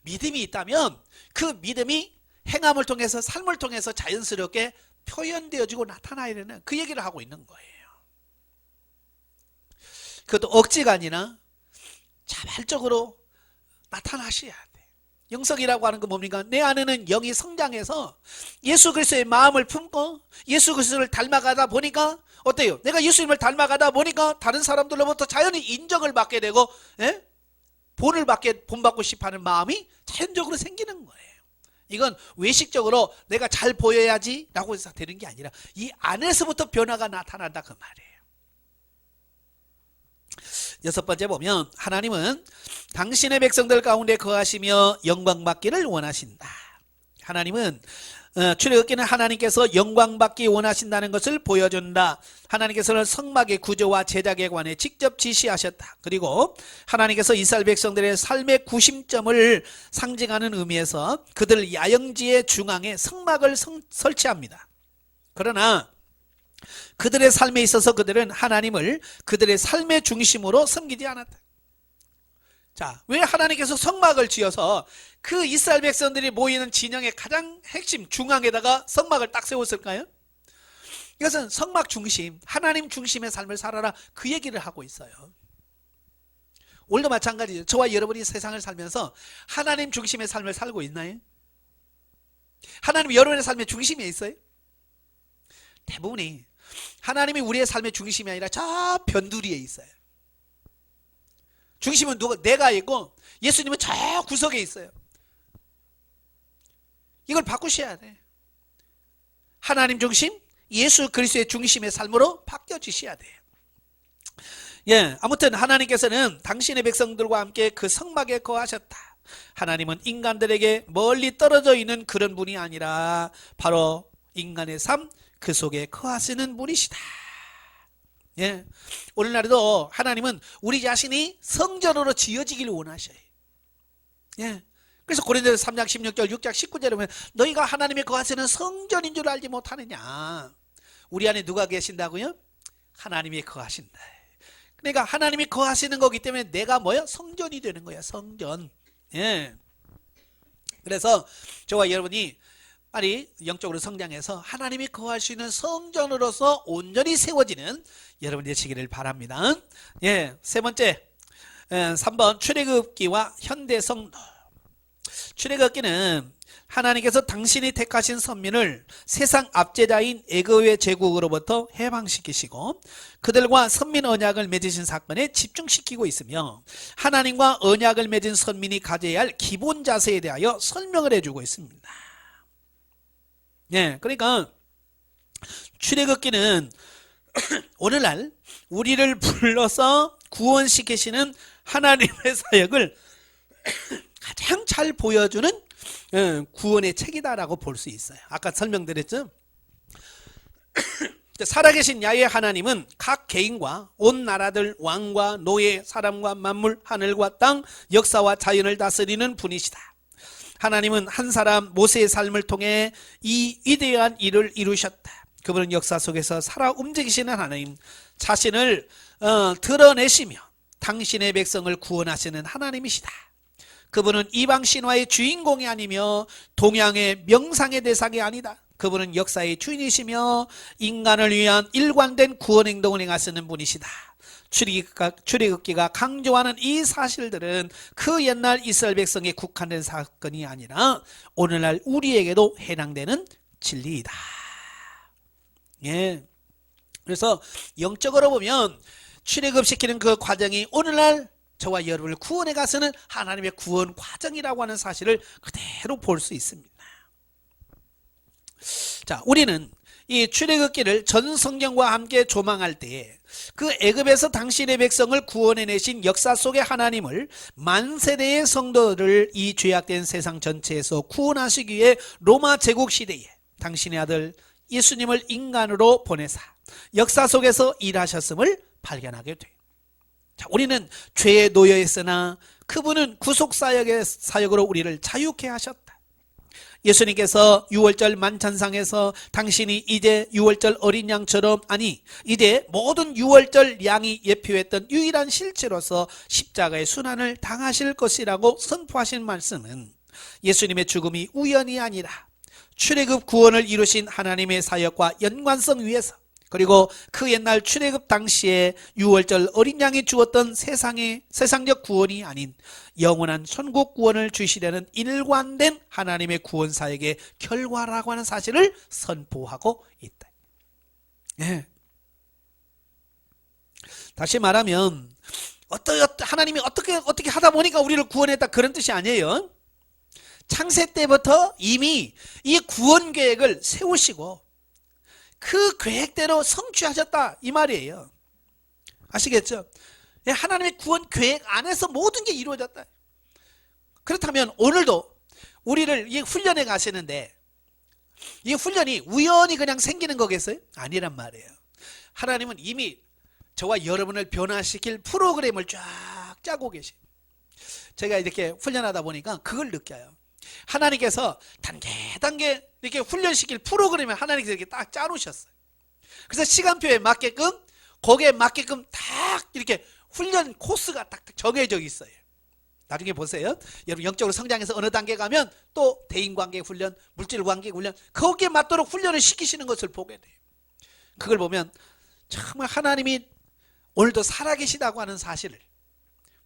믿음이 있다면 그 믿음이 행함을 통해서, 삶을 통해서 자연스럽게 표현되어지고 나타나야 되는, 그 얘기를 하고 있는 거예요. 그것도 억지가 아니라 자발적으로 나타나셔야 돼. 영성이라고 하는 건 뭡니까? 내 안에는 영이 성장해서 예수 그리스도의 마음을 품고 예수 그리스도를 닮아가다 보니까 어때요? 내가 예수님을 닮아가다 보니까 다른 사람들로부터 자연히 인정을 받게 되고, 본받고 싶어하는 마음이 자연적으로 생기는 거예요. 이건 외식적으로 내가 잘 보여야지 라고 해서 되는 게 아니라 이 안에서부터 변화가 나타난다, 그 말이에요. 6번째 보면 하나님은 당신의 백성들 가운데 거하시며 영광받기를 원하신다. 하나님은 출애굽기는 하나님께서 영광받기 원하신다는 것을 보여준다. 하나님께서는 성막의 구조와 제작에 관해 직접 지시하셨다. 그리고 하나님께서 이스라엘 백성들의 삶의 구심점을 상징하는 의미에서 그들 야영지의 중앙에 성막을 설치합니다. 그러나 그들의 삶에 있어서 그들은 하나님을 그들의 삶의 중심으로 섬기지 않았다. 자, 왜 하나님께서 성막을 지어서 그 이스라엘 백성들이 모이는 진영의 가장 핵심 중앙에다가 성막을 딱 세웠을까요? 이것은 성막 중심, 하나님 중심의 삶을 살아라, 그 얘기를 하고 있어요. 오늘도 마찬가지죠. 저와 여러분이 세상을 살면서 하나님 중심의 삶을 살고 있나요? 하나님이 여러분의 삶의 중심에 있어요? 대부분이 하나님이 우리의 삶의 중심이 아니라 저 변두리에 있어요. 중심은 누가? 내가 있고 예수님은 저 구석에 있어요. 이걸 바꾸셔야 돼. 하나님 중심, 예수 그리스도의 중심의 삶으로 바뀌어지셔야 돼요. 예, 아무튼 하나님께서는 당신의 백성들과 함께 그 성막에 거하셨다. 하나님은 인간들에게 멀리 떨어져 있는 그런 분이 아니라 바로 인간의 삶 그 속에 거하시는 분이시다. 예, 오늘날에도 하나님은 우리 자신이 성전으로 지어지기를 원하셔요. 예, 그래서 고린도서 3장 16절 6장 19절에 보면 너희가 하나님의 거하시는 성전인 줄 알지 못하느냐. 우리 안에 누가 계신다고요? 하나님이 거하신다. 그러니까 하나님이 거하시는 거기 때문에 내가 뭐요? 성전이 되는 거야. 성전. 예. 그래서 저와 여러분이 빨리 영적으로 성장해서 하나님이 거할 수 있는 성전으로서 온전히 세워지는 여러분이 되시기를 바랍니다. 예, 세 번째 3번 출애굽기와 현대 성도. 출애굽기는 하나님께서 당신이 택하신 선민을 세상 압제자인 애굽의 제국으로부터 해방시키시고 그들과 선민 언약을 맺으신 사건에 집중시키고 있으며 하나님과 언약을 맺은 선민이 가져야 할 기본 자세에 대하여 설명을 해주고 있습니다. 예, 그러니까 출애굽기는 오늘날 우리를 불러서 구원시키시는 하나님의 사역을 가장 잘 보여주는 구원의 책이다라고 볼 수 있어요. 아까 설명드렸죠. 살아계신 야훼 하나님은 각 개인과 온 나라들, 왕과 노예, 사람과 만물, 하늘과 땅, 역사와 자연을 다스리는 분이시다. 하나님은 한 사람 모세의 삶을 통해 이 위대한 일을 이루셨다. 그분은 역사 속에서 살아 움직이시는 하나님, 자신을 드러내시며 당신의 백성을 구원하시는 하나님이시다. 그분은 이방 신화의 주인공이 아니며 동양의 명상의 대상이 아니다. 그분은 역사의 주인이시며 인간을 위한 일관된 구원 행동을 행하시는 분이시다. 출애굽기가 강조하는 이 사실들은 그 옛날 이스라엘 백성에 국한된 사건이 아니라 오늘날 우리에게도 해당되는 진리이다. 예. 그래서 영적으로 보면 출애굽시키는 그 과정이 오늘날 저와 여러분을 구원해 가서는 하나님의 구원 과정이라고 하는 사실을 그대로 볼 수 있습니다. 자, 우리는 이 출애굽기를 전 성경과 함께 조망할 때에 그 애굽에서 당신의 백성을 구원해내신 역사 속의 하나님을 만세대의 성도들을 이 죄악된 세상 전체에서 구원하시기 위해 로마 제국 시대에 당신의 아들 예수님을 인간으로 보내사 역사 속에서 일하셨음을 발견하게 돼요. 자, 우리는 죄에 놓여 있으나 그분은 구속사역으로 우리를 자유케 하셨다. 예수님께서 유월절 만찬상에서 당신이 이제 유월절 어린 양처럼, 아니 이제 모든 유월절 양이 예표했던 유일한 실체로서 십자가의 순환을 당하실 것이라고 선포하신 말씀은 예수님의 죽음이 우연이 아니라 출애굽 구원을 이루신 하나님의 사역과 연관성 위에서, 그리고 그 옛날 출애굽 당시에 유월절 어린 양이 주었던 세상적 구원이 아닌 영원한 천국 구원을 주시려는 일관된 하나님의 구원 사역의 결과라고 하는 사실을 선포하고 있다. 네. 다시 말하면 하나님이 어떻게 하다 보니까 우리를 구원했다, 그런 뜻이 아니에요. 창세 때부터 이미 이 구원 계획을 세우시고 그 계획대로 성취하셨다, 이 말이에요. 아시겠죠? 하나님의 구원 계획 안에서 모든 게 이루어졌다. 그렇다면 오늘도 우리를 이 훈련에 가시는데 이 훈련이 우연히 그냥 생기는 거겠어요? 아니란 말이에요. 하나님은 이미 저와 여러분을 변화시킬 프로그램을 쫙 짜고 계십니다. 제가 이렇게 훈련하다 보니까 그걸 느껴요. 하나님께서 단계 이렇게 훈련시킬 프로그램을 하나님께서 이렇게 딱 짜놓으셨어요. 그래서 시간표에 맞게끔 거기에 맞게끔 딱 이렇게 훈련 코스가 딱 정해져 있어요. 나중에 보세요. 여러분 영적으로 성장해서 어느 단계 가면 또 대인관계 훈련, 물질관계 훈련 거기에 맞도록 훈련을 시키시는 것을 보게 돼요. 그걸 보면 정말 하나님이 오늘도 살아계시다고 하는 사실을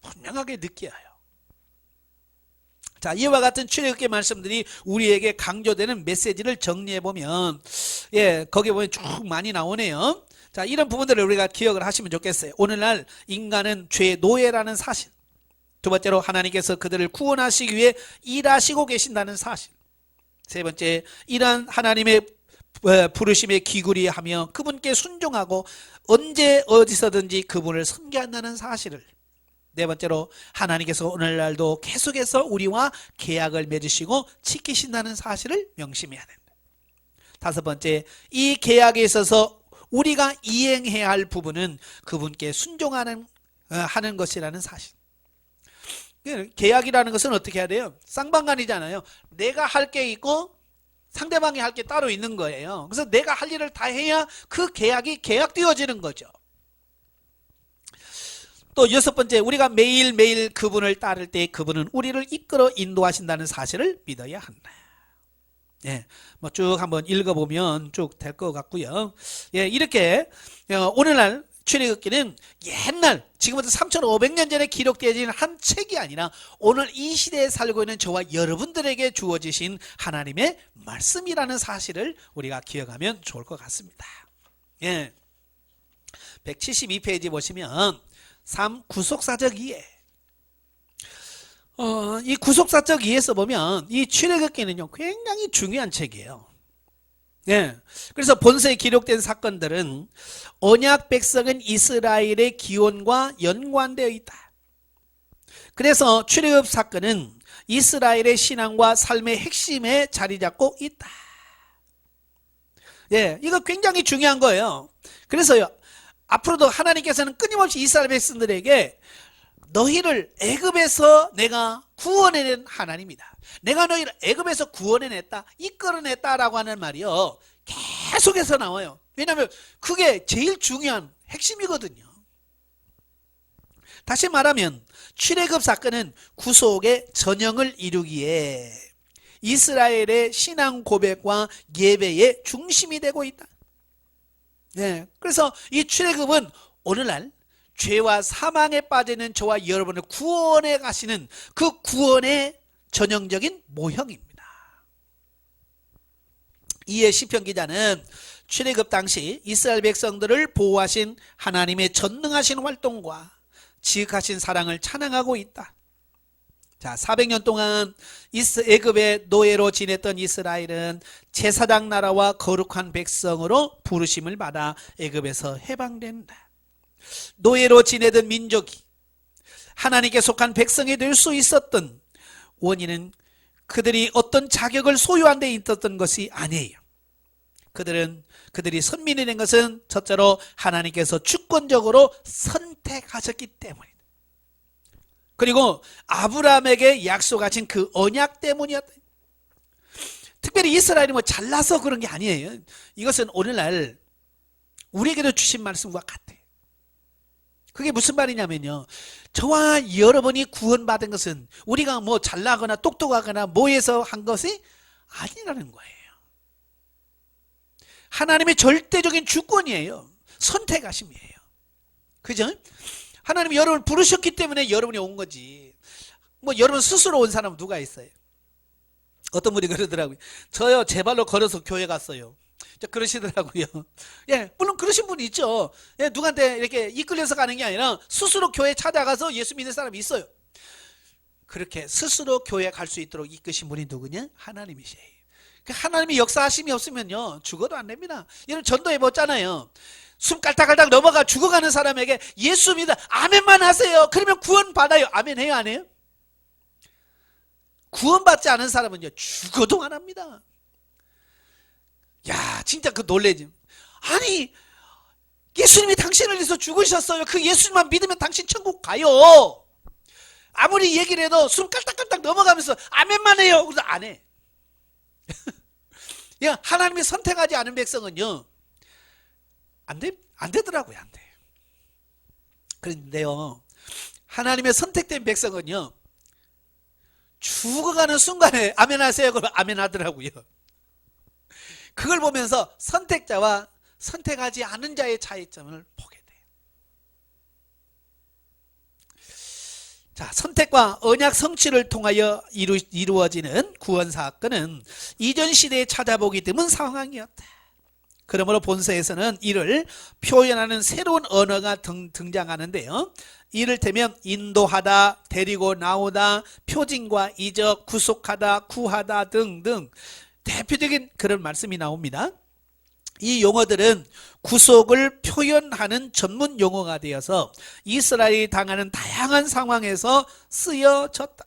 분명하게 느껴요. 자, 이와 같은 출애굽기의 말씀들이 우리에게 강조되는 메시지를 정리해보면 거기에 보면 쭉 많이 나오네요. 자, 이런 부분들을 우리가 기억을 하시면 좋겠어요. 오늘날 인간은 죄의 노예라는 사실, 두 번째로 하나님께서 그들을 구원하시기 위해 일하시고 계신다는 사실, 세 번째 이러한 하나님의 부르심에 기구리하며 그분께 순종하고 언제 어디서든지 그분을 섬겨한다는 사실을, 네 번째로 하나님께서 오늘날도 계속해서 우리와 계약을 맺으시고 지키신다는 사실을 명심해야 된다. 다섯 번째, 이 계약에 있어서 우리가 이행해야 할 부분은 그분께 순종하는 하는 것이라는 사실. 계약이라는 것은 어떻게 해야 돼요? 쌍방간이잖아요. 내가 할 게 있고 상대방이 할 게 따로 있는 거예요. 그래서 내가 할 일을 다 해야 그 계약이 계약되어지는 거죠. 또 여섯 번째, 우리가 매일매일 그분을 따를 때 그분은 우리를 이끌어 인도하신다는 사실을 믿어야 한다. 뭐 쭉 한번 읽어보면 쭉 될 것 같고요. 이렇게 오늘날 출애굽기는 옛날 지금부터 3,500년 전에 기록되어진 한 책이 아니라 오늘 이 시대에 살고 있는 저와 여러분들에게 주어지신 하나님의 말씀이라는 사실을 우리가 기억하면 좋을 것 같습니다. 172페이지 보시면 3. 구속사적 이해. 이 구속사적 이해에서 보면 이 출애굽기는요 굉장히 중요한 책이에요. 그래서 본서에 기록된 사건들은 언약 백성인 이스라엘의 기원과 연관되어 있다. 그래서 출애굽 사건은 이스라엘의 신앙과 삶의 핵심에 자리 잡고 있다. 이거 굉장히 중요한 거예요. 그래서요 앞으로도 하나님께서는 끊임없이 이스라엘 백성들에게 너희를 애굽에서 내가 구원해낸 하나님이다. 내가 너희를 애굽에서 구원해냈다, 이끌어냈다라고 하는 말이요 계속해서 나와요. 왜냐하면 그게 제일 중요한 핵심이거든요. 다시 말하면 출애굽 사건은 구속의 전형을 이루기에 이스라엘의 신앙 고백과 예배의 중심이 되고 있다. 그래서 이 출애굽은 오늘날 죄와 사망에 빠지는 저와 여러분을 구원해 가시는 그 구원의 전형적인 모형입니다. 이에 시편 기자는 출애굽 당시 이스라엘 백성들을 보호하신 하나님의 전능하신 활동과 지극하신 사랑을 찬양하고 있다. 자, 400년 동안 애굽의 노예로 지냈던 이스라엘은 제사장 나라와 거룩한 백성으로 부르심을 받아 애굽에서 해방된다. 노예로 지내던 민족이 하나님께 속한 백성이 될 수 있었던 원인은 그들이 어떤 자격을 소유한 데 있었던 것이 아니에요. 그들이 선민이 된 것은 첫째로 하나님께서 주권적으로 선택하셨기 때문이다. 그리고 아브라함에게 약속하신 그 언약 때문이었다. 특별히 이스라엘이 뭐 잘나서 그런 게 아니에요. 이것은 오늘날 우리에게도 주신 말씀과 같아요. 그게 무슨 말이냐면요, 저와 여러분이 구원받은 것은 우리가 뭐 잘나거나 똑똑하거나 뭐해서 한 것이 아니라는 거예요. 하나님의 절대적인 주권이에요. 선택하심이에요. 그죠? 하나님이 여러분을 부르셨기 때문에 여러분이 온 거지. 뭐 여러분 스스로 온 사람은 누가 있어요? 어떤 분이 그러더라고요. 저요 제 발로 걸어서 교회 갔어요. 그러시더라고요. 물론 그러신 분이 있죠. 누구한테 이렇게 이끌려서 가는 게 아니라 스스로 교회 찾아가서 예수 믿는 사람이 있어요. 그렇게 스스로 교회 갈 수 있도록 이끄신 분이 누구냐? 하나님이세요. 하나님이 역사하심이 없으면요 죽어도 안 됩니다. 여러분 전도해 보잖아요. 숨 깔딱깔딱 넘어가 죽어가는 사람에게 예수 믿어 아멘만 하세요. 그러면 구원 받아요. 아멘 해요, 안 해요? 구원받지 않은 사람은요 죽어도 안 합니다. 야, 진짜 그 놀래지. 아니, 예수님이 당신을 위해서 죽으셨어요. 그 예수님만 믿으면 당신 천국 가요. 아무리 얘기를 해도 숨 깔딱깔딱 넘어가면서 아멘만 해요. 그래서 안 해. 하나님이 선택하지 않은 백성은요 안 되더라고요. 안 돼. 그런데요 하나님의 선택된 백성은요 죽어가는 순간에 아멘 하세요. 그러면 아멘 하더라고요. 그걸 보면서 선택자와 선택하지 않은 자의 차이점을 보게 돼요. 자, 선택과 언약 성취를 통하여 이루어지는 구원 사건은 이전 시대에 찾아보기 드문 상황이었다. 그러므로 본서에서는 이를 표현하는 새로운 언어가 등장하는데요. 이를테면 인도하다, 데리고 나오다, 표징과 이적, 구속하다, 구하다 등등 대표적인 그런 말씀이 나옵니다. 이 용어들은 구속을 표현하는 전문 용어가 되어서 이스라엘이 당하는 다양한 상황에서 쓰여졌다.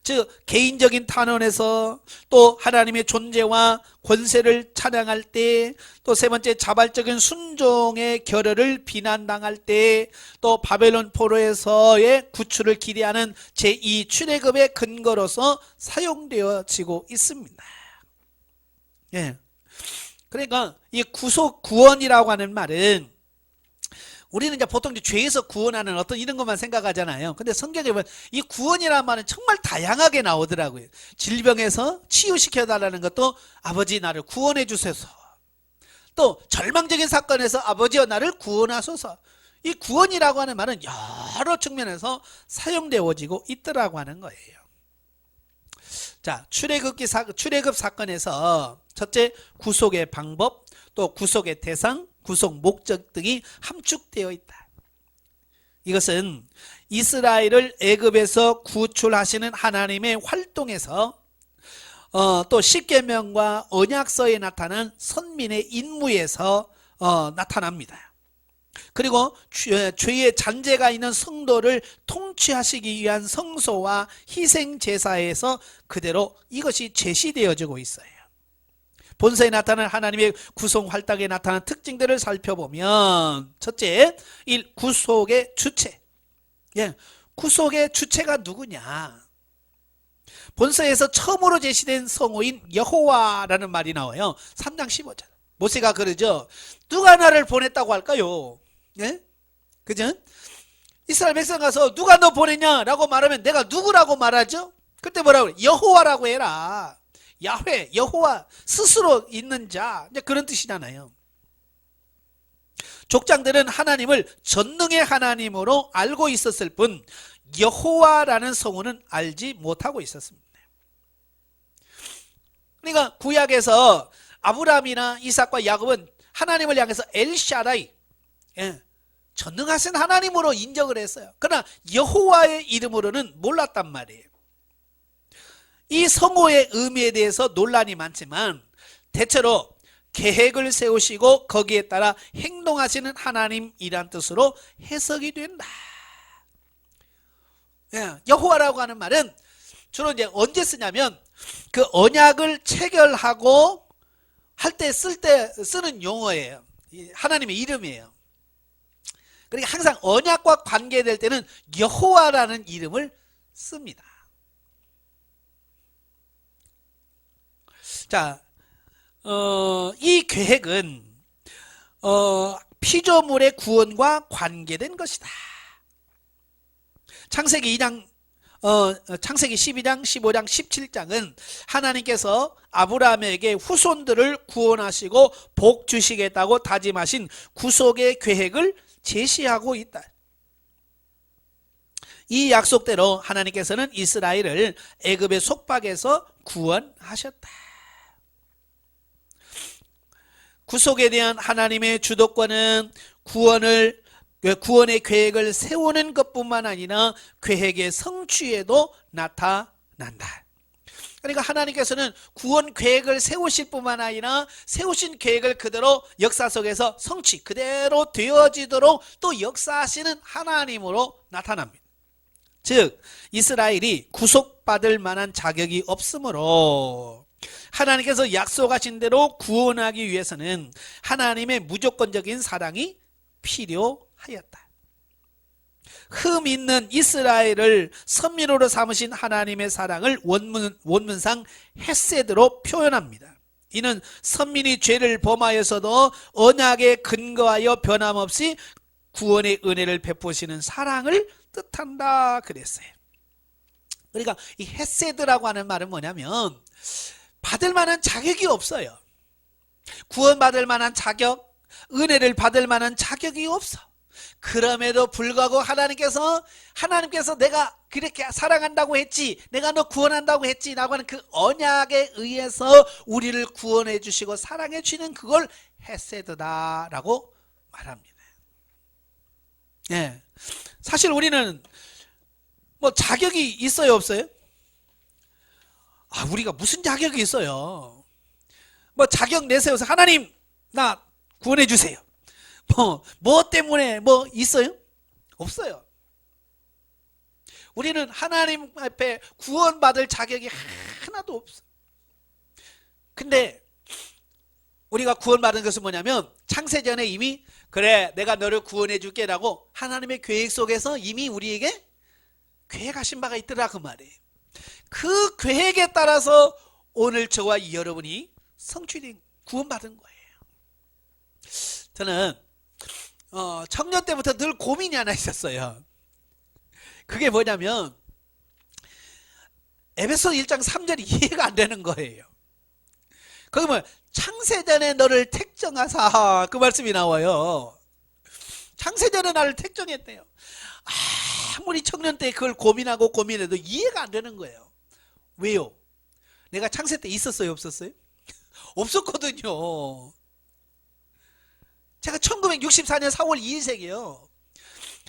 즉 개인적인 탄원에서 또 하나님의 존재와 권세를 찬양할 때, 또 세 번째 자발적인 순종의 결여를 비난당할 때, 또 바벨론 포로에서의 구출을 기대하는 제2 출애굽의 근거로서 사용되어지고 있습니다. 예. 그러니까 이 구속 구원이라고 하는 말은 우리는 이제 보통 죄에서 구원하는 어떤 이런 것만 생각하잖아요. 근데 성경에 보면 이 구원이라는 말은 정말 다양하게 나오더라고요. 질병에서 치유시켜 달라는 것도 아버지 나를 구원해 주소서. 또 절망적인 사건에서 아버지여 나를 구원하소서. 이 구원이라고 하는 말은 여러 측면에서 사용되어지고 있더라고 하는 거예요. 자, 출애굽 사건에서 첫째 구속의 방법, 또 구속의 대상, 구속 목적 등이 함축되어 있다. 이것은 이스라엘을 애굽에서 구출하시는 하나님의 활동에서 또 십계명과 언약서에 나타난 선민의 임무에서 나타납니다. 그리고 죄의 잔재가 있는 성도를 통치하시기 위한 성소와 희생 제사에서 그대로 이것이 제시되어지고 있어요. 본서에 나타난 하나님의 구속 활동에 나타난 특징들을 살펴보면 첫째, 구속의 주체. 구속의 주체가 누구냐? 본서에서 처음으로 제시된 성호인 여호와라는 말이 나와요. 3장 15절. 모세가 그러죠. 누가 나를 보냈다고 할까요? 그죠? 이스라엘 백성 가서 누가 너 보냈냐라고 말하면 내가 누구라고 말하죠? 그때 뭐라고 그래? 여호와라고 해라. 야훼, 여호와, 스스로 있는 자, 그런 뜻이잖아요. 족장들은 하나님을 전능의 하나님으로 알고 있었을 뿐 여호와라는 성우는 알지 못하고 있었습니다. 그러니까 구약에서 아브라함이나 이삭과 야곱은 하나님을 향해서 엘샤다이, 전능하신 하나님으로 인정을 했어요. 그러나 여호와의 이름으로는 몰랐단 말이에요. 이 성호의 의미에 대해서 논란이 많지만 대체로 계획을 세우시고 거기에 따라 행동하시는 하나님이란 뜻으로 해석이 된다. 여호와라고 하는 말은 주로 이제 언제 쓰냐면 그 언약을 체결하고 할 때 쓰는 용어예요. 하나님의 이름이에요. 그러니까 항상 언약과 관계될 때는 여호와라는 이름을 씁니다. 자, 이 계획은 피조물의 구원과 관계된 것이다. 창세기 12장, 15장, 17장은 하나님께서 아브라함에게 후손들을 구원하시고 복 주시겠다고 다짐하신 구속의 계획을 제시하고 있다. 이 약속대로 하나님께서는 이스라엘을 애굽의 속박에서 구원하셨다. 구속에 대한 하나님의 주도권은 구원의 계획을 세우는 것뿐만 아니라 계획의 성취에도 나타난다. 그러니까 하나님께서는 구원 계획을 세우실 뿐만 아니라 세우신 계획을 그대로 역사 속에서 성취 그대로 되어지도록 또 역사하시는 하나님으로 나타납니다. 즉 이스라엘이 구속받을 만한 자격이 없으므로 하나님께서 약속하신 대로 구원하기 위해서는 하나님의 무조건적인 사랑이 필요하였다. 흠 있는 이스라엘을 선민으로 삼으신 하나님의 사랑을 원문상 헤세드로 표현합니다. 이는 선민이 죄를 범하여서도 언약에 근거하여 변함없이 구원의 은혜를 베푸시는 사랑을 뜻한다 그랬어요. 그러니까 이 헤세드라고 하는 말은 뭐냐면 받을 만한 자격이 없어요. 구원받을 만한 자격, 은혜를 받을 만한 자격이 없어. 그럼에도 불구하고 하나님께서 내가 그렇게 사랑한다고 했지, 내가 너 구원한다고 했지 라고 하는 그 언약에 의해서 우리를 구원해 주시고 사랑해 주시는 그걸 헤세드다라고 말합니다. 예. 사실 우리는 뭐 자격이 있어요, 없어요? 우리가 무슨 자격이 있어요? 뭐 자격 내세워서 하나님 나 구원해 주세요. 뭐 때문에 뭐 있어요? 없어요. 우리는 하나님 앞에 구원받을 자격이 하나도 없어. 근데 우리가 구원받은 것은 뭐냐면 창세전에 이미 그래 내가 너를 구원해 줄게 라고 하나님의 계획 속에서 이미 우리에게 계획하신 바가 있더라 그 말이에요. 그 계획에 따라서 오늘 저와 여러분이 성취된 구원받은 거예요. 저는 청년 때부터 늘 고민이 하나 있었어요. 그게 뭐냐면 에베소 1장 3절이 이해가 안 되는 거예요. 거기 뭐 창세전에 너를 택정하사 그 말씀이 나와요. 창세전에 나를 택정했대요. 아무리 청년 때 그걸 고민해도 이해가 안 되는 거예요. 왜요? 내가 창세 때 있었어요, 없었어요? 없었거든요. 제가 1964년 4월 2일생이에요.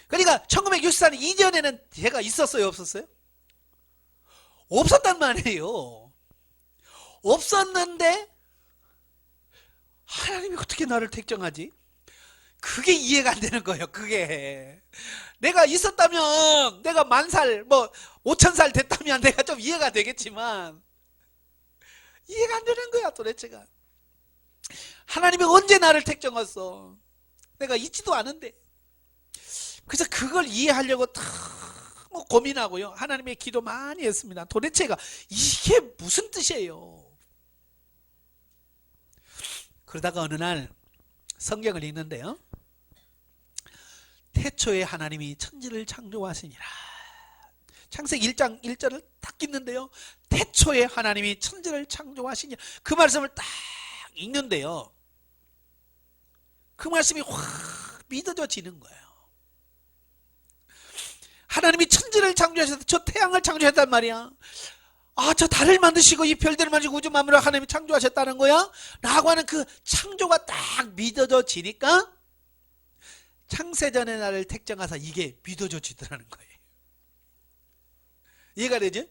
그러니까 1964년 이전에는 제가 있었어요, 없었어요? 없었단 말이에요. 없었는데 하나님이 어떻게 나를 택정하지? 그게 이해가 안 되는 거예요. 그게 내가 있었다면 내가 10,000살 뭐 5,000살 됐다면 내가 좀 이해가 되겠지만 이해가 안 되는 거야 도대체가. 하나님이 언제 나를 택정했어? 내가 있지도 않은데. 그래서 그걸 이해하려고 너무 고민하고요. 하나님의 기도 많이 했습니다. 도대체가 이게 무슨 뜻이에요? 그러다가 어느 날 성경을 읽는데요. 태초에 하나님이 천지를 창조하시니라. 창세기 1장 1절을 딱 읽는데요. 태초에 하나님이 천지를 창조하시니라. 그 말씀을 딱 읽는데요. 그 말씀이 확 믿어져지는 거예요. 하나님이 천지를 창조하셨다. 저 태양을 창조했단 말이야. 저 달을 만드시고 이 별들을 만드시고 우주 만물을 하나님이 창조하셨다는 거야? 라고 하는 그 창조가 딱 믿어져지니까 창세전에 나를 택정하사 이게 믿어져지더라는 거예요. 이해가 되죠?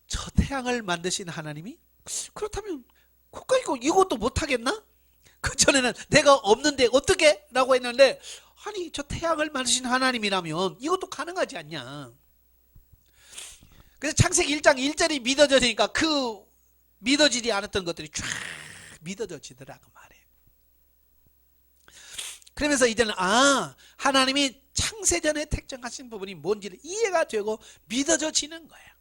저 태양을 만드신 하나님이 그렇다면 그러니까 이것도 못하겠나? 그전에는 내가 없는데 어떻게? 라고 했는데 아니 저 태양을 만드신 하나님이라면 이것도 가능하지 않냐. 그래서 창세기 1장 1절이 믿어져지니까 그 믿어지지 않았던 것들이 쫙 믿어져지더라고 말이에요. 그러면서 이제는 하나님이 창세전에 택정하신 부분이 뭔지를 이해가 되고 믿어져지는 거예요.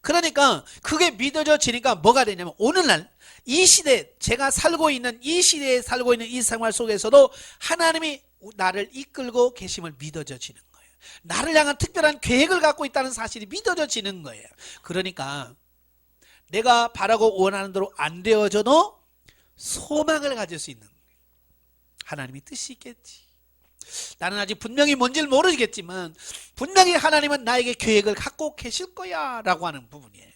그러니까 그게 믿어져지니까 뭐가 되냐면 오늘날 이 시대 제가 살고 있는 이 시대에 살고 있는 이 생활 속에서도 하나님이 나를 이끌고 계심을 믿어져지는 거예요. 나를 향한 특별한 계획을 갖고 있다는 사실이 믿어져지는 거예요. 그러니까 내가 바라고 원하는 대로 안 되어져도 소망을 가질 수 있는 거예요. 하나님이 뜻이 있겠지. 나는 아직 분명히 뭔지를 모르겠지만 분명히 하나님은 나에게 계획을 갖고 계실 거야 라고 하는 부분이에요.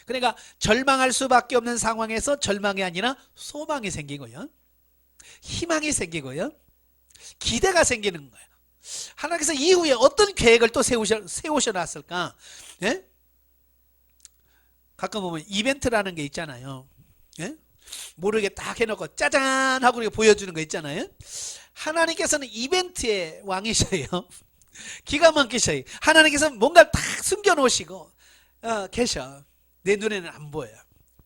그러니까 절망할 수밖에 없는 상황에서 절망이 아니라 소망이 생기고요, 희망이 생기고요, 기대가 생기는 거예요. 하나님께서 이후에 어떤 계획을 또 세우셔놨을까? 예? 가끔 보면 이벤트라는 게 있잖아요. 예? 모르게 딱 해놓고 짜잔 하고 이렇게 보여주는 거 있잖아요. 하나님께서는 이벤트의 왕이셔요. 기가 막히셔요. 하나님께서는 뭔가 딱 숨겨놓으시고 계셔. 내 눈에는 안 보여요.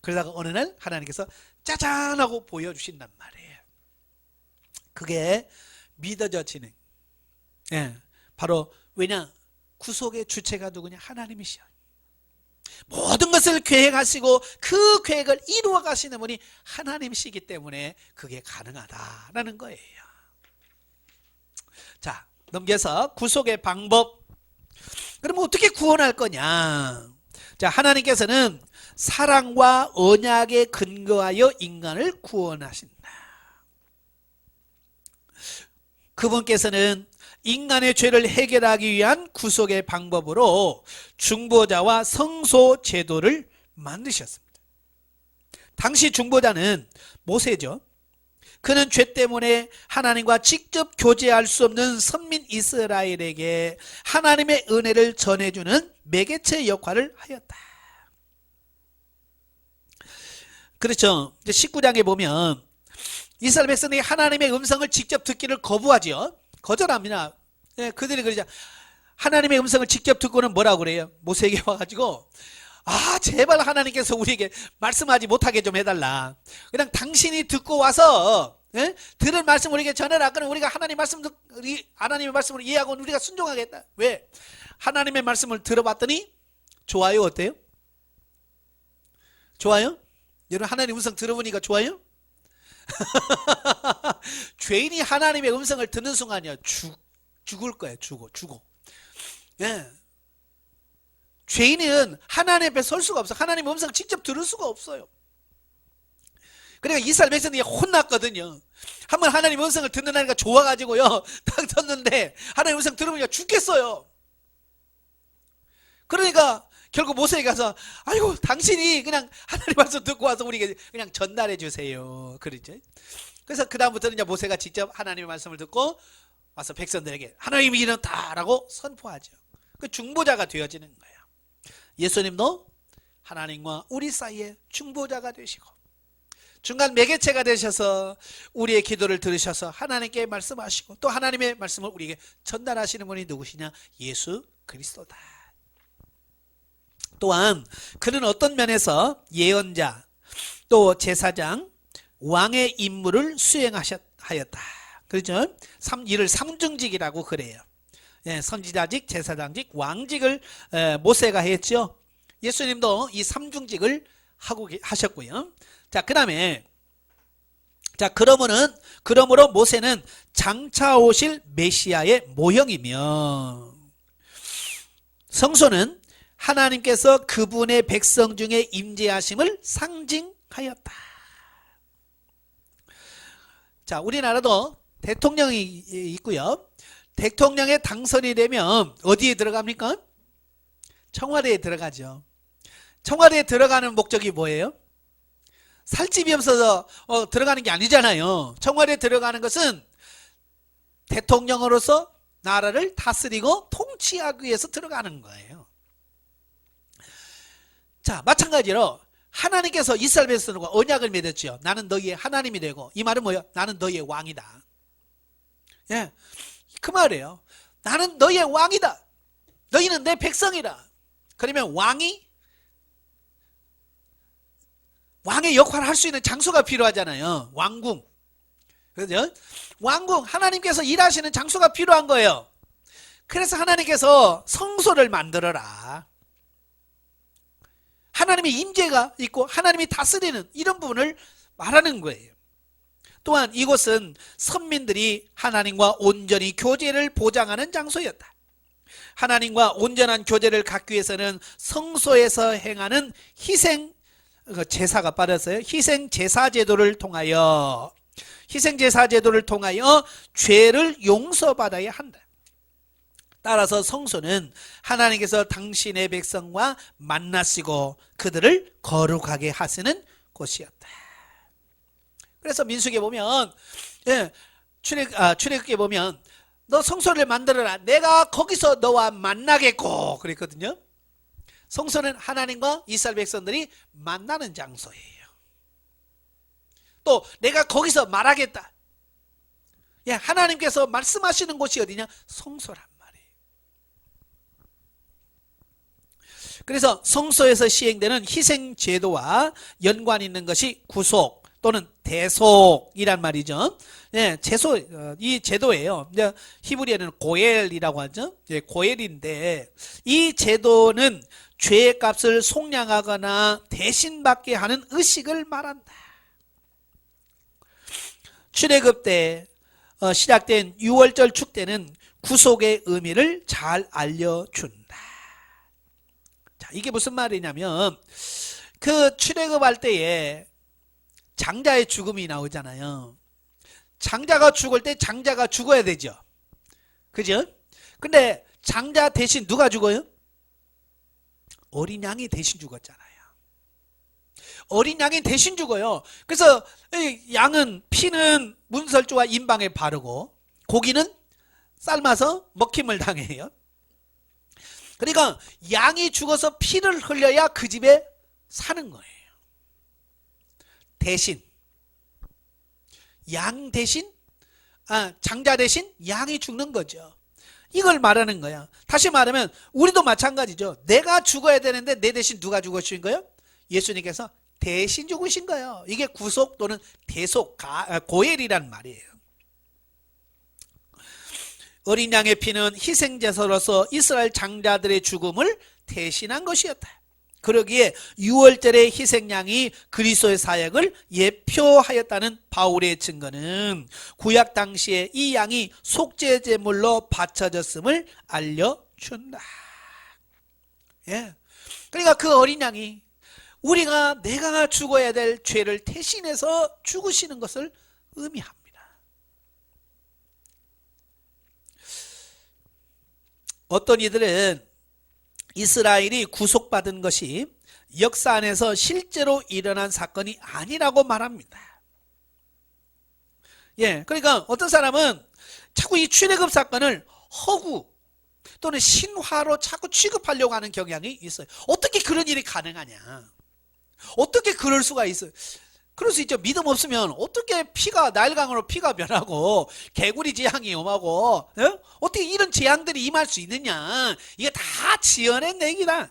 그러다가 어느 날 하나님께서 짜잔 하고 보여주신단 말이에요. 그게 믿어져지는, 예, 바로 왜냐? 구속의 주체가 누구냐? 하나님이셔. 모든 것을 계획하시고 그 계획을 이루어 가시는 분이 하나님이시기 때문에 그게 가능하다라는 거예요. 자, 넘겨서 구속의 방법. 그럼 어떻게 구원할 거냐? 자, 하나님께서는 사랑과 언약에 근거하여 인간을 구원하신다. 그분께서는 인간의 죄를 해결하기 위한 구속의 방법으로 중보자와 성소 제도를 만드셨습니다. 당시 중보자는 모세죠. 그는 죄 때문에 하나님과 직접 교제할 수 없는 선민 이스라엘에게 하나님의 은혜를 전해주는 매개체 역할을 하였다. 그렇죠. 이제 19장에 보면 이스라엘 백성들이 하나님의 음성을 직접 듣기를 거부하죠. 거절합니다. 예, 그들이 그러자 하나님의 음성을 직접 듣고는 뭐라고 그래요? 모세에게 와가지고 제발 하나님께서 우리에게 말씀하지 못하게 좀 해달라. 그냥 당신이 듣고 와서 들은 말씀 우리에게 전해라. 그럼 우리가 하나님의 말씀을 이해하고 우리가 순종하겠다. 왜? 하나님의 말씀을 들어봤더니 좋아요. 어때요? 좋아요? 여러분 하나님의 음성 들어보니까 좋아요? 죄인이 하나님의 음성을 듣는 순간이요 죽을 거예요. 죽어. 예. 죄인은 하나님 앞에 설 수가 없어. 하나님의 음성을 직접 들을 수가 없어요. 그러니까 이스라엘 백성들이 혼났거든요. 한번 하나님의 음성을 듣는 하니까 좋아가지고요 딱 섰는데 하나님의 음성 들으면 죽겠어요. 그러니까 결국 모세에게 가서 아이고 당신이 그냥 하나님 말씀 듣고 와서 우리에게 그냥 전달해 주세요. 그러죠. 그래서 그 다음부터는 이제 모세가 직접 하나님의 말씀을 듣고 와서 백성들에게 하나님이 이렇다라고 선포하죠. 그 중보자가 되어지는 거예요. 예수님도 하나님과 우리 사이에 중보자가 되시고 중간 매개체가 되셔서 우리의 기도를 들으셔서 하나님께 말씀하시고 또 하나님의 말씀을 우리에게 전달하시는 분이 누구시냐? 예수 그리스도다. 또한 그는 어떤 면에서 예언자 또 제사장 왕의 임무를 수행하였다. 그렇죠? 이를 삼중직이라고 그래요. 예, 선지자직, 제사장직, 왕직을 모세가 했죠. 예수님도 이 삼중직을 하셨고요. 자, 그다음에 그러므로 모세는 장차 오실 메시아의 모형이며 성소는 하나님께서 그분의 백성 중에 임재하심을 상징하였다. 자, 우리나라도 대통령이 있고요. 대통령에 당선이 되면 어디에 들어갑니까? 청와대에 들어가죠. 청와대에 들어가는 목적이 뭐예요? 살집이 없어서 들어가는 게 아니잖아요. 청와대에 들어가는 것은 대통령으로서 나라를 다스리고 통치하기 위해서 들어가는 거예요. 자, 마찬가지로 하나님께서 이스라엘 백성들과 언약을 맺었죠. 나는 너희의 하나님이 되고, 이 말은 뭐예요? 나는 너희의 왕이다. 예, 그 말이에요. 나는 너희의 왕이다. 너희는 내 백성이다. 그러면 왕의 역할을 할 수 있는 장소가 필요하잖아요. 왕궁. 그죠? 왕궁, 하나님께서 일하시는 장소가 필요한 거예요. 그래서 하나님께서 성소를 만들어라. 하나님의 임재가 있고 하나님이 다스리는 이런 부분을 말하는 거예요. 또한 이곳은 선민들이 하나님과 온전히 교제를 보장하는 장소였다. 하나님과 온전한 교제를 갖기 위해서는 성소에서 행하는 희생 제사가 빠졌어요. 희생 제사 제도를 통하여 죄를 용서받아야 한다. 따라서 성소는 하나님께서 당신의 백성과 만나시고 그들을 거룩하게 하시는 곳이었다. 그래서 민수기에 보면 출애굽기에 보면 너 성소를 만들어라. 내가 거기서 너와 만나겠고 그랬거든요. 성소는 하나님과 이스라엘 백성들이 만나는 장소예요. 또 내가 거기서 말하겠다. 예, 하나님께서 말씀하시는 곳이 어디냐? 성소란 말이에요. 그래서 성소에서 시행되는 희생제도와 연관 있는 것이 구속 또는 대속이란 말이죠. 예, 이 제도예요. 히브리어는 고엘이라고 하죠. 예, 고엘인데 이 제도는 죄의 값을 속량하거나 대신받게 하는 의식을 말한다. 출애굽 때 시작된 6월절 축제는 구속의 의미를 잘 알려준다. 자, 이게 무슨 말이냐면 그 출애굽할 때에 장자의 죽음이 나오잖아요. 장자가 죽을 때 장자가 죽어야 되죠. 그죠? 근데 장자 대신 누가 죽어요? 어린 양이 대신 죽었잖아요. 어린 양이 대신 죽어요. 그래서 양은 피는 문설주와 임방에 바르고 고기는 삶아서 먹힘을 당해요. 그러니까 양이 죽어서 피를 흘려야 그 집에 사는 거예요. 대신 양 대신 장자 대신 양이 죽는 거죠. 이걸 말하는 거야. 다시 말하면 우리도 마찬가지죠. 내가 죽어야 되는데 내 대신 누가 죽으신 거예요? 예수님께서 대신 죽으신 거예요. 이게 구속 또는 대속, 고엘이란 말이에요. 어린 양의 피는 희생제사로서 이스라엘 장자들의 죽음을 대신한 것이었다. 그러기에 6월절의 희생양이 그리스도의 사역을 예표하였다는 바울의 증거는 구약 당시에 이 양이 속죄제물로 바쳐졌음을 알려준다. 예. 그러니까 그 어린 양이 내가 죽어야 될 죄를 대신해서 죽으시는 것을 의미합니다. 어떤 이들은 이스라엘이 구속받은 것이 역사 안에서 실제로 일어난 사건이 아니라고 말합니다. 예, 그러니까 어떤 사람은 자꾸 이 출애굽 사건을 허구 또는 신화로 자꾸 취급하려고 하는 경향이 있어요. 어떻게 그런 일이 가능하냐? 어떻게 그럴 수가 있어요? 그럴 수 있죠. 믿음 없으면 어떻게 나일강으로 피가 변하고 개구리 재앙이 오고 어떻게 이런 재앙들이 임할 수 있느냐? 이게 다 지어낸 얘기다.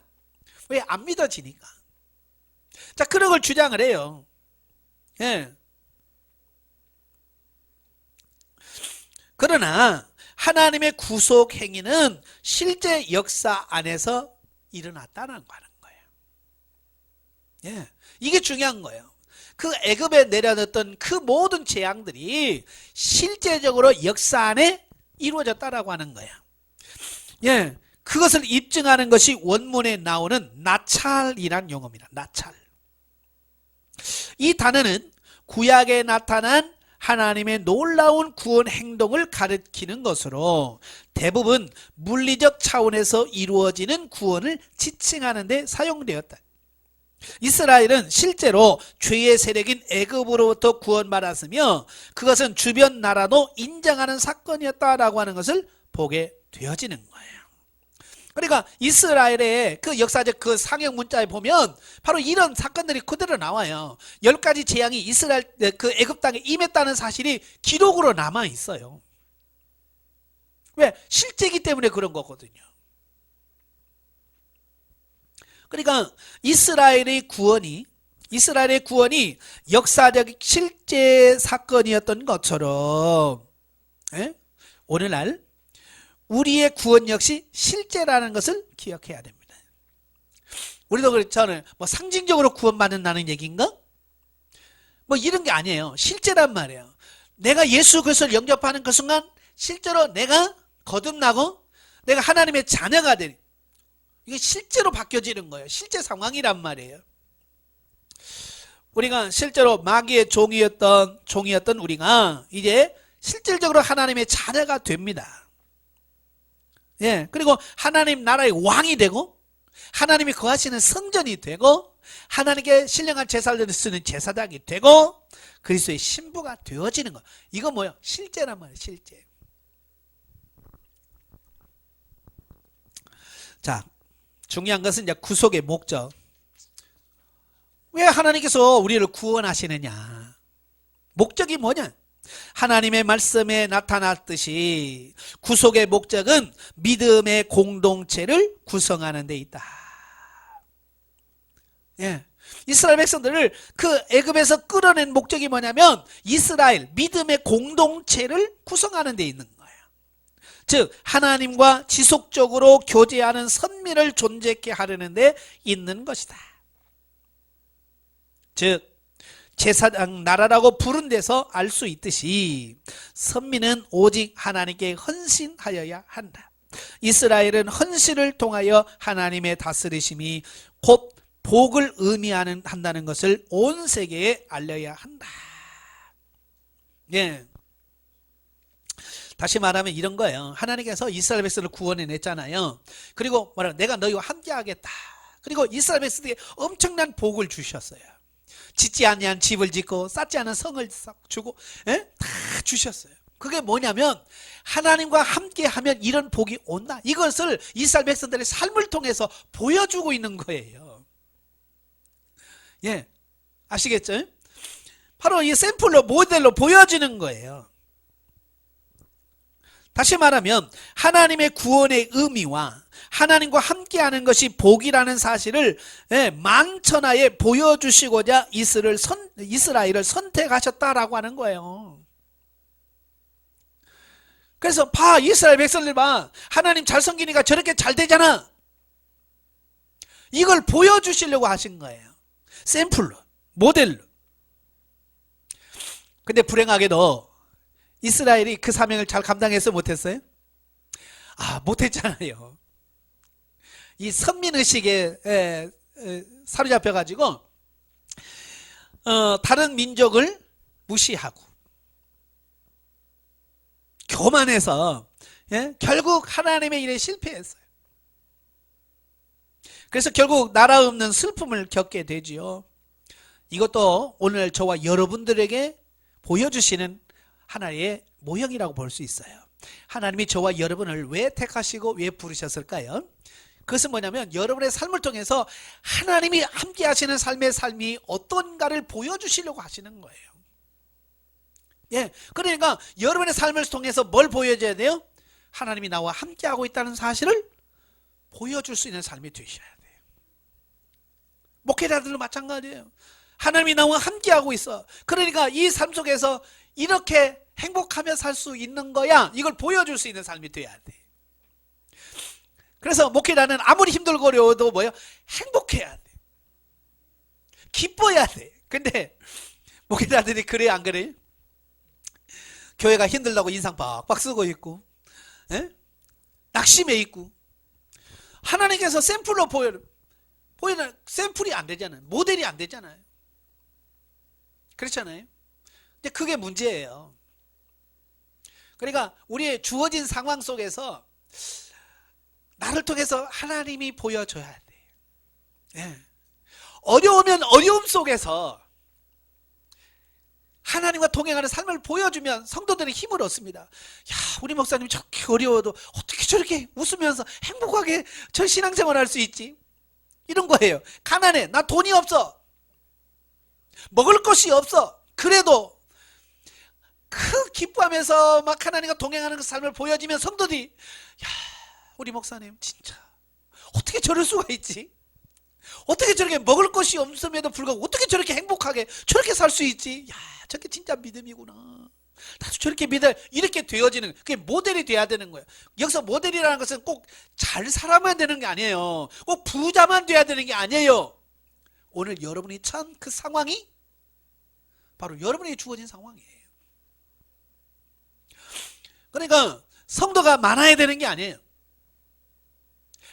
왜 안 믿어지니까. 자, 그런 걸 주장을 해요. 예. 그러나 하나님의 구속 행위는 실제 역사 안에서 일어났다는 거예요. 예. 이게 중요한 거예요. 그 애굽에 내려졌던 그 모든 재앙들이 실제적으로 역사 안에 이루어졌다라고 하는 거예요. 예, 그것을 입증하는 것이 원문에 나오는 나찰이란 용어입니다. 나찰. 이 단어는 구약에 나타난 하나님의 놀라운 구원 행동을 가리키는 것으로 대부분 물리적 차원에서 이루어지는 구원을 지칭하는 데 사용되었다. 이스라엘은 실제로 죄의 세력인 애굽으로부터 구원받았으며 그것은 주변 나라도 인정하는 사건이었다라고 하는 것을 보게 되어지는 거예요. 그러니까 이스라엘의 그 역사적 그 상형 문자에 보면 바로 이런 사건들이 그대로 나와요. 10가지 재앙이 이스라엘 그 애굽 땅에 임했다는 사실이 기록으로 남아 있어요. 왜? 실제이기 때문에 그런 거거든요. 그러니까 이스라엘의 구원이 역사적 실제 사건이었던 것처럼 오늘날 우리의 구원 역시 실제라는 것을 기억해야 됩니다. 우리도 그렇잖아요. 뭐 상징적으로 구원받는다는 얘기인가? 뭐 이런 게 아니에요. 실제란 말이에요. 내가 예수 그리스도를 영접하는 그 순간 실제로 내가 거듭나고 내가 하나님의 자녀가 되는, 이게 실제로 바뀌어지는 거예요. 실제 상황이란 말이에요. 우리가 실제로 마귀의 종이었던 우리가 이제 실질적으로 하나님의 자녀가 됩니다. 예, 그리고 하나님 나라의 왕이 되고 하나님이 거하시는 성전이 되고 하나님께 신령한 제사를 쓰는 제사장이 되고 그리스도의 신부가 되어지는 거. 이거 뭐예요? 실제란 말이에요. 실제. 자, 중요한 것은 이제 구속의 목적. 왜 하나님께서 우리를 구원하시느냐? 목적이 뭐냐? 하나님의 말씀에 나타났듯이 구속의 목적은 믿음의 공동체를 구성하는 데 있다. 예. 이스라엘 백성들을 그 애굽에서 끌어낸 목적이 뭐냐면 이스라엘 믿음의 공동체를 구성하는 데 있는 거예요. 즉 하나님과 지속적으로 교제하는 선민을 존재케 하려는 데 있는 것이다. 즉 제사장 나라라고 부른 데서 알 수 있듯이 선민은 오직 하나님께 헌신하여야 한다. 이스라엘은 헌신을 통하여 하나님의 다스리심이 곧 복을 한다는 것을 온 세계에 알려야 한다. 예. 다시 말하면 이런 거예요. 하나님께서 이스라엘 백성을 구원해냈잖아요. 그리고 내가 너희와 함께 하겠다. 그리고 이스라엘 백성에게 엄청난 복을 주셨어요. 짓지 아니한 집을 짓고 쌓지 않은 성을 주고 다 주셨어요. 그게 뭐냐면 하나님과 함께하면 이런 복이 온다. 이것을 이스라엘 백성들의 삶을 통해서 보여주고 있는 거예요. 예, 아시겠죠? 바로 이 샘플로 모델로 보여지는 거예요. 다시 말하면 하나님의 구원의 의미와 하나님과 함께하는 것이 복이라는 사실을 만천하에 보여주시고자 이스라엘을 선택하셨다라고 하는 거예요. 그래서 봐, 이스라엘 백성들 봐, 하나님 잘 섬기니까 저렇게 잘 되잖아. 이걸 보여주시려고 하신 거예요. 샘플로, 모델로. 근데 불행하게도 이스라엘이 그 사명을 잘 감당해서 못했어요? 못했잖아요. 이 선민의식에 사로잡혀가지고 다른 민족을 무시하고 교만해서 결국 하나님의 일에 실패했어요. 그래서 결국 나라 없는 슬픔을 겪게 되지요. 이것도 오늘 저와 여러분들에게 보여주시는 하나의 모형이라고 볼 수 있어요. 하나님이 저와 여러분을 왜 택하시고 왜 부르셨을까요? 그것은 뭐냐면 여러분의 삶을 통해서 하나님이 함께 하시는 삶이 어떤가를 보여주시려고 하시는 거예요. 예, 그러니까 여러분의 삶을 통해서 뭘 보여줘야 돼요? 하나님이 나와 함께하고 있다는 사실을 보여줄 수 있는 삶이 되셔야 돼요. 목회자들도 마찬가지예요. 하나님이 나와 함께하고 있어. 그러니까 이 삶 속에서 이렇게 행복하며 살 수 있는 거야. 이걸 보여줄 수 있는 삶이 돼야 돼. 그래서 목회자는 아무리 힘들고 어려워도 뭐예요? 행복해야 돼. 기뻐야 돼. 근데 목회자들이 그래요, 안 그래요? 교회가 힘들다고 인상 빡빡 쓰고 있고, 낙심해 있고, 하나님께서 샘플로 보여는 샘플이 안 되잖아요. 모델이 안 되잖아요. 그렇잖아요. 근데 그게 문제예요. 그러니까 우리의 주어진 상황 속에서 나를 통해서 하나님이 보여줘야 돼. 예. 어려우면 어려움 속에서 하나님과 동행하는 삶을 보여주면 성도들이 힘을 얻습니다. 야, 우리 목사님 저렇게 어려워도 어떻게 저렇게 웃으면서 행복하게 저 신앙생활 할 수 있지? 이런 거예요. 가난해. 나 돈이 없어. 먹을 것이 없어. 그래도 그 기뻐하면서 막 하나님과 동행하는 그 삶을 보여주면 성도들이 야, 우리 목사님 진짜 어떻게 저럴 수가 있지? 어떻게 저렇게 먹을 것이 없음에도 불구하고 어떻게 저렇게 행복하게 저렇게 살 수 있지? 야, 저게 진짜 믿음이구나. 나도 저렇게 믿어. 이렇게 되어지는, 그게 모델이 돼야 되는 거예요. 여기서 모델이라는 것은 꼭 잘 살아만 되는 게 아니에요. 꼭 부자만 돼야 되는 게 아니에요. 오늘 여러분이 처한 그 상황이 바로 여러분에게 주어진 상황이에요. 그러니까 성도가 많아야 되는 게 아니에요.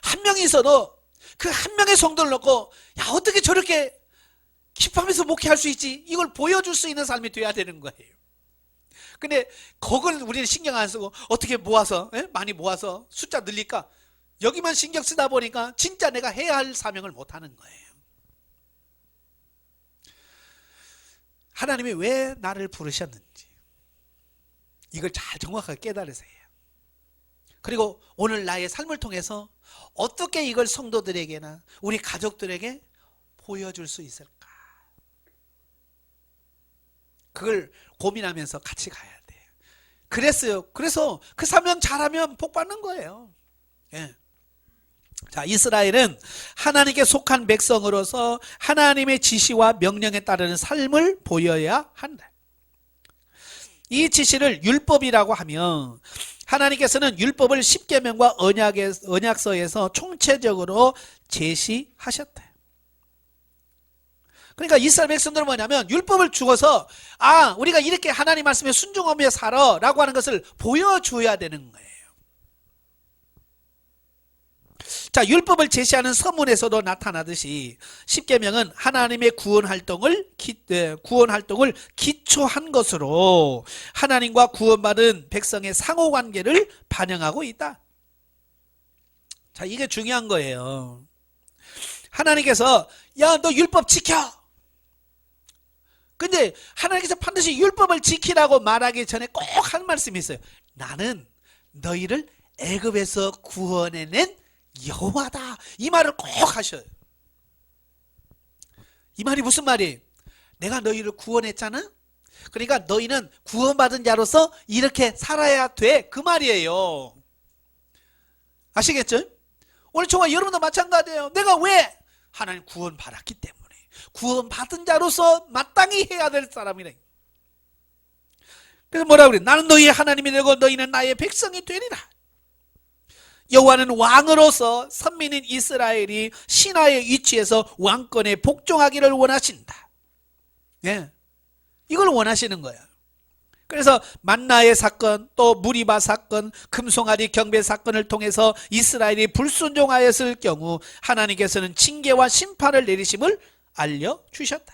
한 명이 있어도 그 한 명의 성도를 놓고 야, 어떻게 저렇게 기뻐하면서 목회할 수 있지? 이걸 보여줄 수 있는 삶이 돼야 되는 거예요. 근데 그걸 우리는 신경 안 쓰고 어떻게 모아서 많이 모아서 숫자 늘릴까? 여기만 신경 쓰다 보니까 진짜 내가 해야 할 사명을 못하는 거예요. 하나님이 왜 나를 부르셨는지 이걸 잘 정확하게 깨달으세요. 그리고 오늘 나의 삶을 통해서 어떻게 이걸 성도들에게나 우리 가족들에게 보여줄 수 있을까? 그걸 고민하면서 같이 가야 돼요. 그랬어요. 그래서 그 사명 잘하면 복 받는 거예요. 예. 자, 이스라엘은 하나님께 속한 백성으로서 하나님의 지시와 명령에 따르는 삶을 보여야 한다. 이 지시를 율법이라고 하면 하나님께서는 율법을 십계명과 언약서에서 총체적으로 제시하셨다. 그러니까 이스라엘 백성들은 뭐냐면 율법을 주어서 우리가 이렇게 하나님 말씀에 순종하며 살아 라고 하는 것을 보여줘야 되는 거예요. 자, 율법을 제시하는 서문에서도 나타나듯이 십계명은 하나님의 구원 활동을 기초한 것으로 하나님과 구원받은 백성의 상호관계를 반영하고 있다. 자, 이게 중요한 거예요. 하나님께서 야, 너 율법 지켜. 근데 하나님께서 반드시 율법을 지키라고 말하기 전에 꼭 한 말씀이 있어요. 나는 너희를 애굽에서 구원해낸 여호와다. 이 말을 꼭 하셔요. 이 말이 무슨 말이에요? 내가 너희를 구원했잖아. 그러니까 너희는 구원받은 자로서 이렇게 살아야 돼. 그 말이에요. 아시겠죠? 오늘 저와 여러분도 마찬가지예요. 내가 왜? 하나님 구원받았기 때문에. 구원받은 자로서 마땅히 해야 될 사람이래. 그래서 뭐라고 그래? 나는 너희의 하나님이 되고 너희는 나의 백성이 되리라. 여호와는 왕으로서 선민인 이스라엘이 신하의 위치에서 왕권에 복종하기를 원하신다. 예, 이걸 원하시는 거야. 그래서 만나의 사건, 또 무리바 사건, 금송아지 경배 사건을 통해서 이스라엘이 불순종하였을 경우 하나님께서는 징계와 심판을 내리심을 알려주셨다.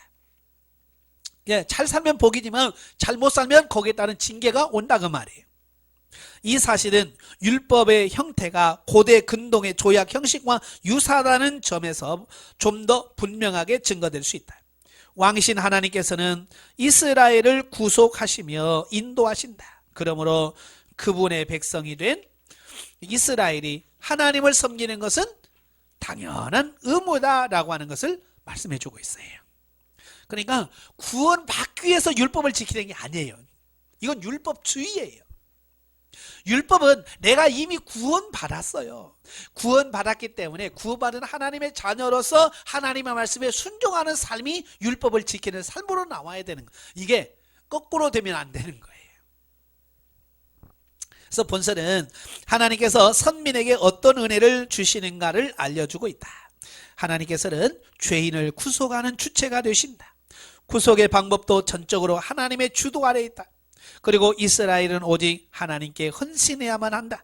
예, 잘 살면 복이지만 잘못 살면 거기에 따른 징계가 온다 그 말이에요. 이 사실은 율법의 형태가 고대 근동의 조약 형식과 유사하다는 점에서 좀 더 분명하게 증거될 수 있다. 왕이신 하나님께서는 이스라엘을 구속하시며 인도하신다. 그러므로 그분의 백성이 된 이스라엘이 하나님을 섬기는 것은 당연한 의무다라고 하는 것을 말씀해 주고 있어요. 그러니까 구원받기 위해서 율법을 지키는 게 아니에요. 이건 율법주의예요. 율법은 내가 이미 구원받았어요. 구원받았기 때문에 구원받은 하나님의 자녀로서 하나님의 말씀에 순종하는 삶이 율법을 지키는 삶으로 나와야 되는 거예요. 이게 거꾸로 되면 안 되는 거예요. 그래서 본서는 하나님께서 선민에게 어떤 은혜를 주시는가를 알려주고 있다. 하나님께서는 죄인을 구속하는 주체가 되신다. 구속의 방법도 전적으로 하나님의 주도 아래에 있다. 그리고 이스라엘은 오직 하나님께 헌신해야만 한다.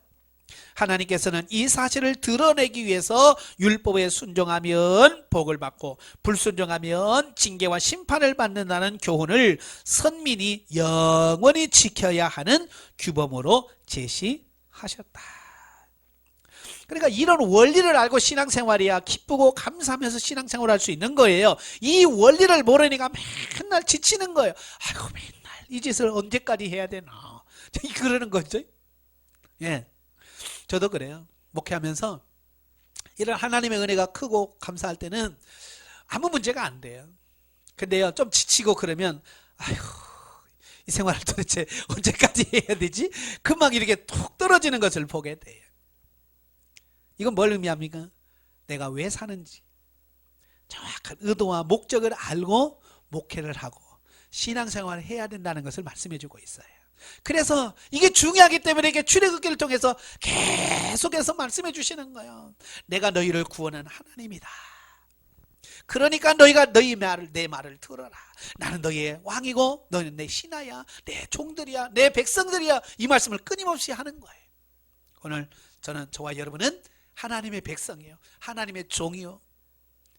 하나님께서는 이 사실을 드러내기 위해서 율법에 순종하면 복을 받고 불순종하면 징계와 심판을 받는다는 교훈을 선민이 영원히 지켜야 하는 규범으로 제시하셨다. 그러니까 이런 원리를 알고 신앙생활이야 기쁘고 감사하면서 신앙생활을 할 수 있는 거예요. 이 원리를 모르니까 맨날 지치는 거예요. 아이고 맨날 이 짓을 언제까지 해야 되나 그러는 거죠. 예, 저도 그래요. 목회하면서 이런 하나님의 은혜가 크고 감사할 때는 아무 문제가 안 돼요. 근데요 좀 지치고 그러면 아이고 이 생활을 도대체 언제까지 해야 되지? 금방 이렇게 툭 떨어지는 것을 보게 돼요. 이건 뭘 의미합니까? 내가 왜 사는지 정확한 의도와 목적을 알고 목회를 하고 신앙생활을 해야 된다는 것을 말씀해 주고 있어요. 그래서 이게 중요하기 때문에 이게 출애굽기를 통해서 계속해서 말씀해 주시는 거예요. 내가 너희를 구원한 하나님이다. 그러니까 너희가 내 말을 들어라. 나는 너희의 왕이고 너희는 내 신하야, 내 종들이야, 내 백성들이야. 이 말씀을 끊임없이 하는 거예요. 오늘 저와 여러분은 하나님의 백성이에요. 하나님의 종이요.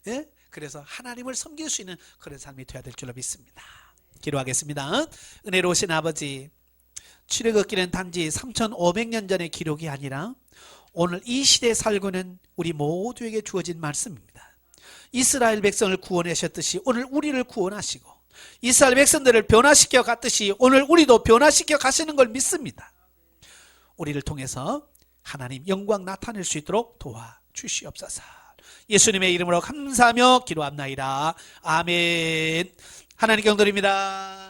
예? 그래서 하나님을 섬길 수 있는 그런 삶이 되어야 될 줄로 믿습니다. 기도하겠습니다. 은혜로우신 아버지, 출애굽기는 단지 3500년 전의 기록이 아니라 오늘 이 시대에 살고 있는 우리 모두에게 주어진 말씀입니다. 이스라엘 백성을 구원하셨듯이 오늘 우리를 구원하시고 이스라엘 백성들을 변화시켜 갔듯이 오늘 우리도 변화시켜 가시는 걸 믿습니다. 우리를 통해서 하나님 영광 나타낼 수 있도록 도와 주시옵소서. 예수님의 이름으로 감사하며 기도합나이다. 아멘. 하나님 경도입니다.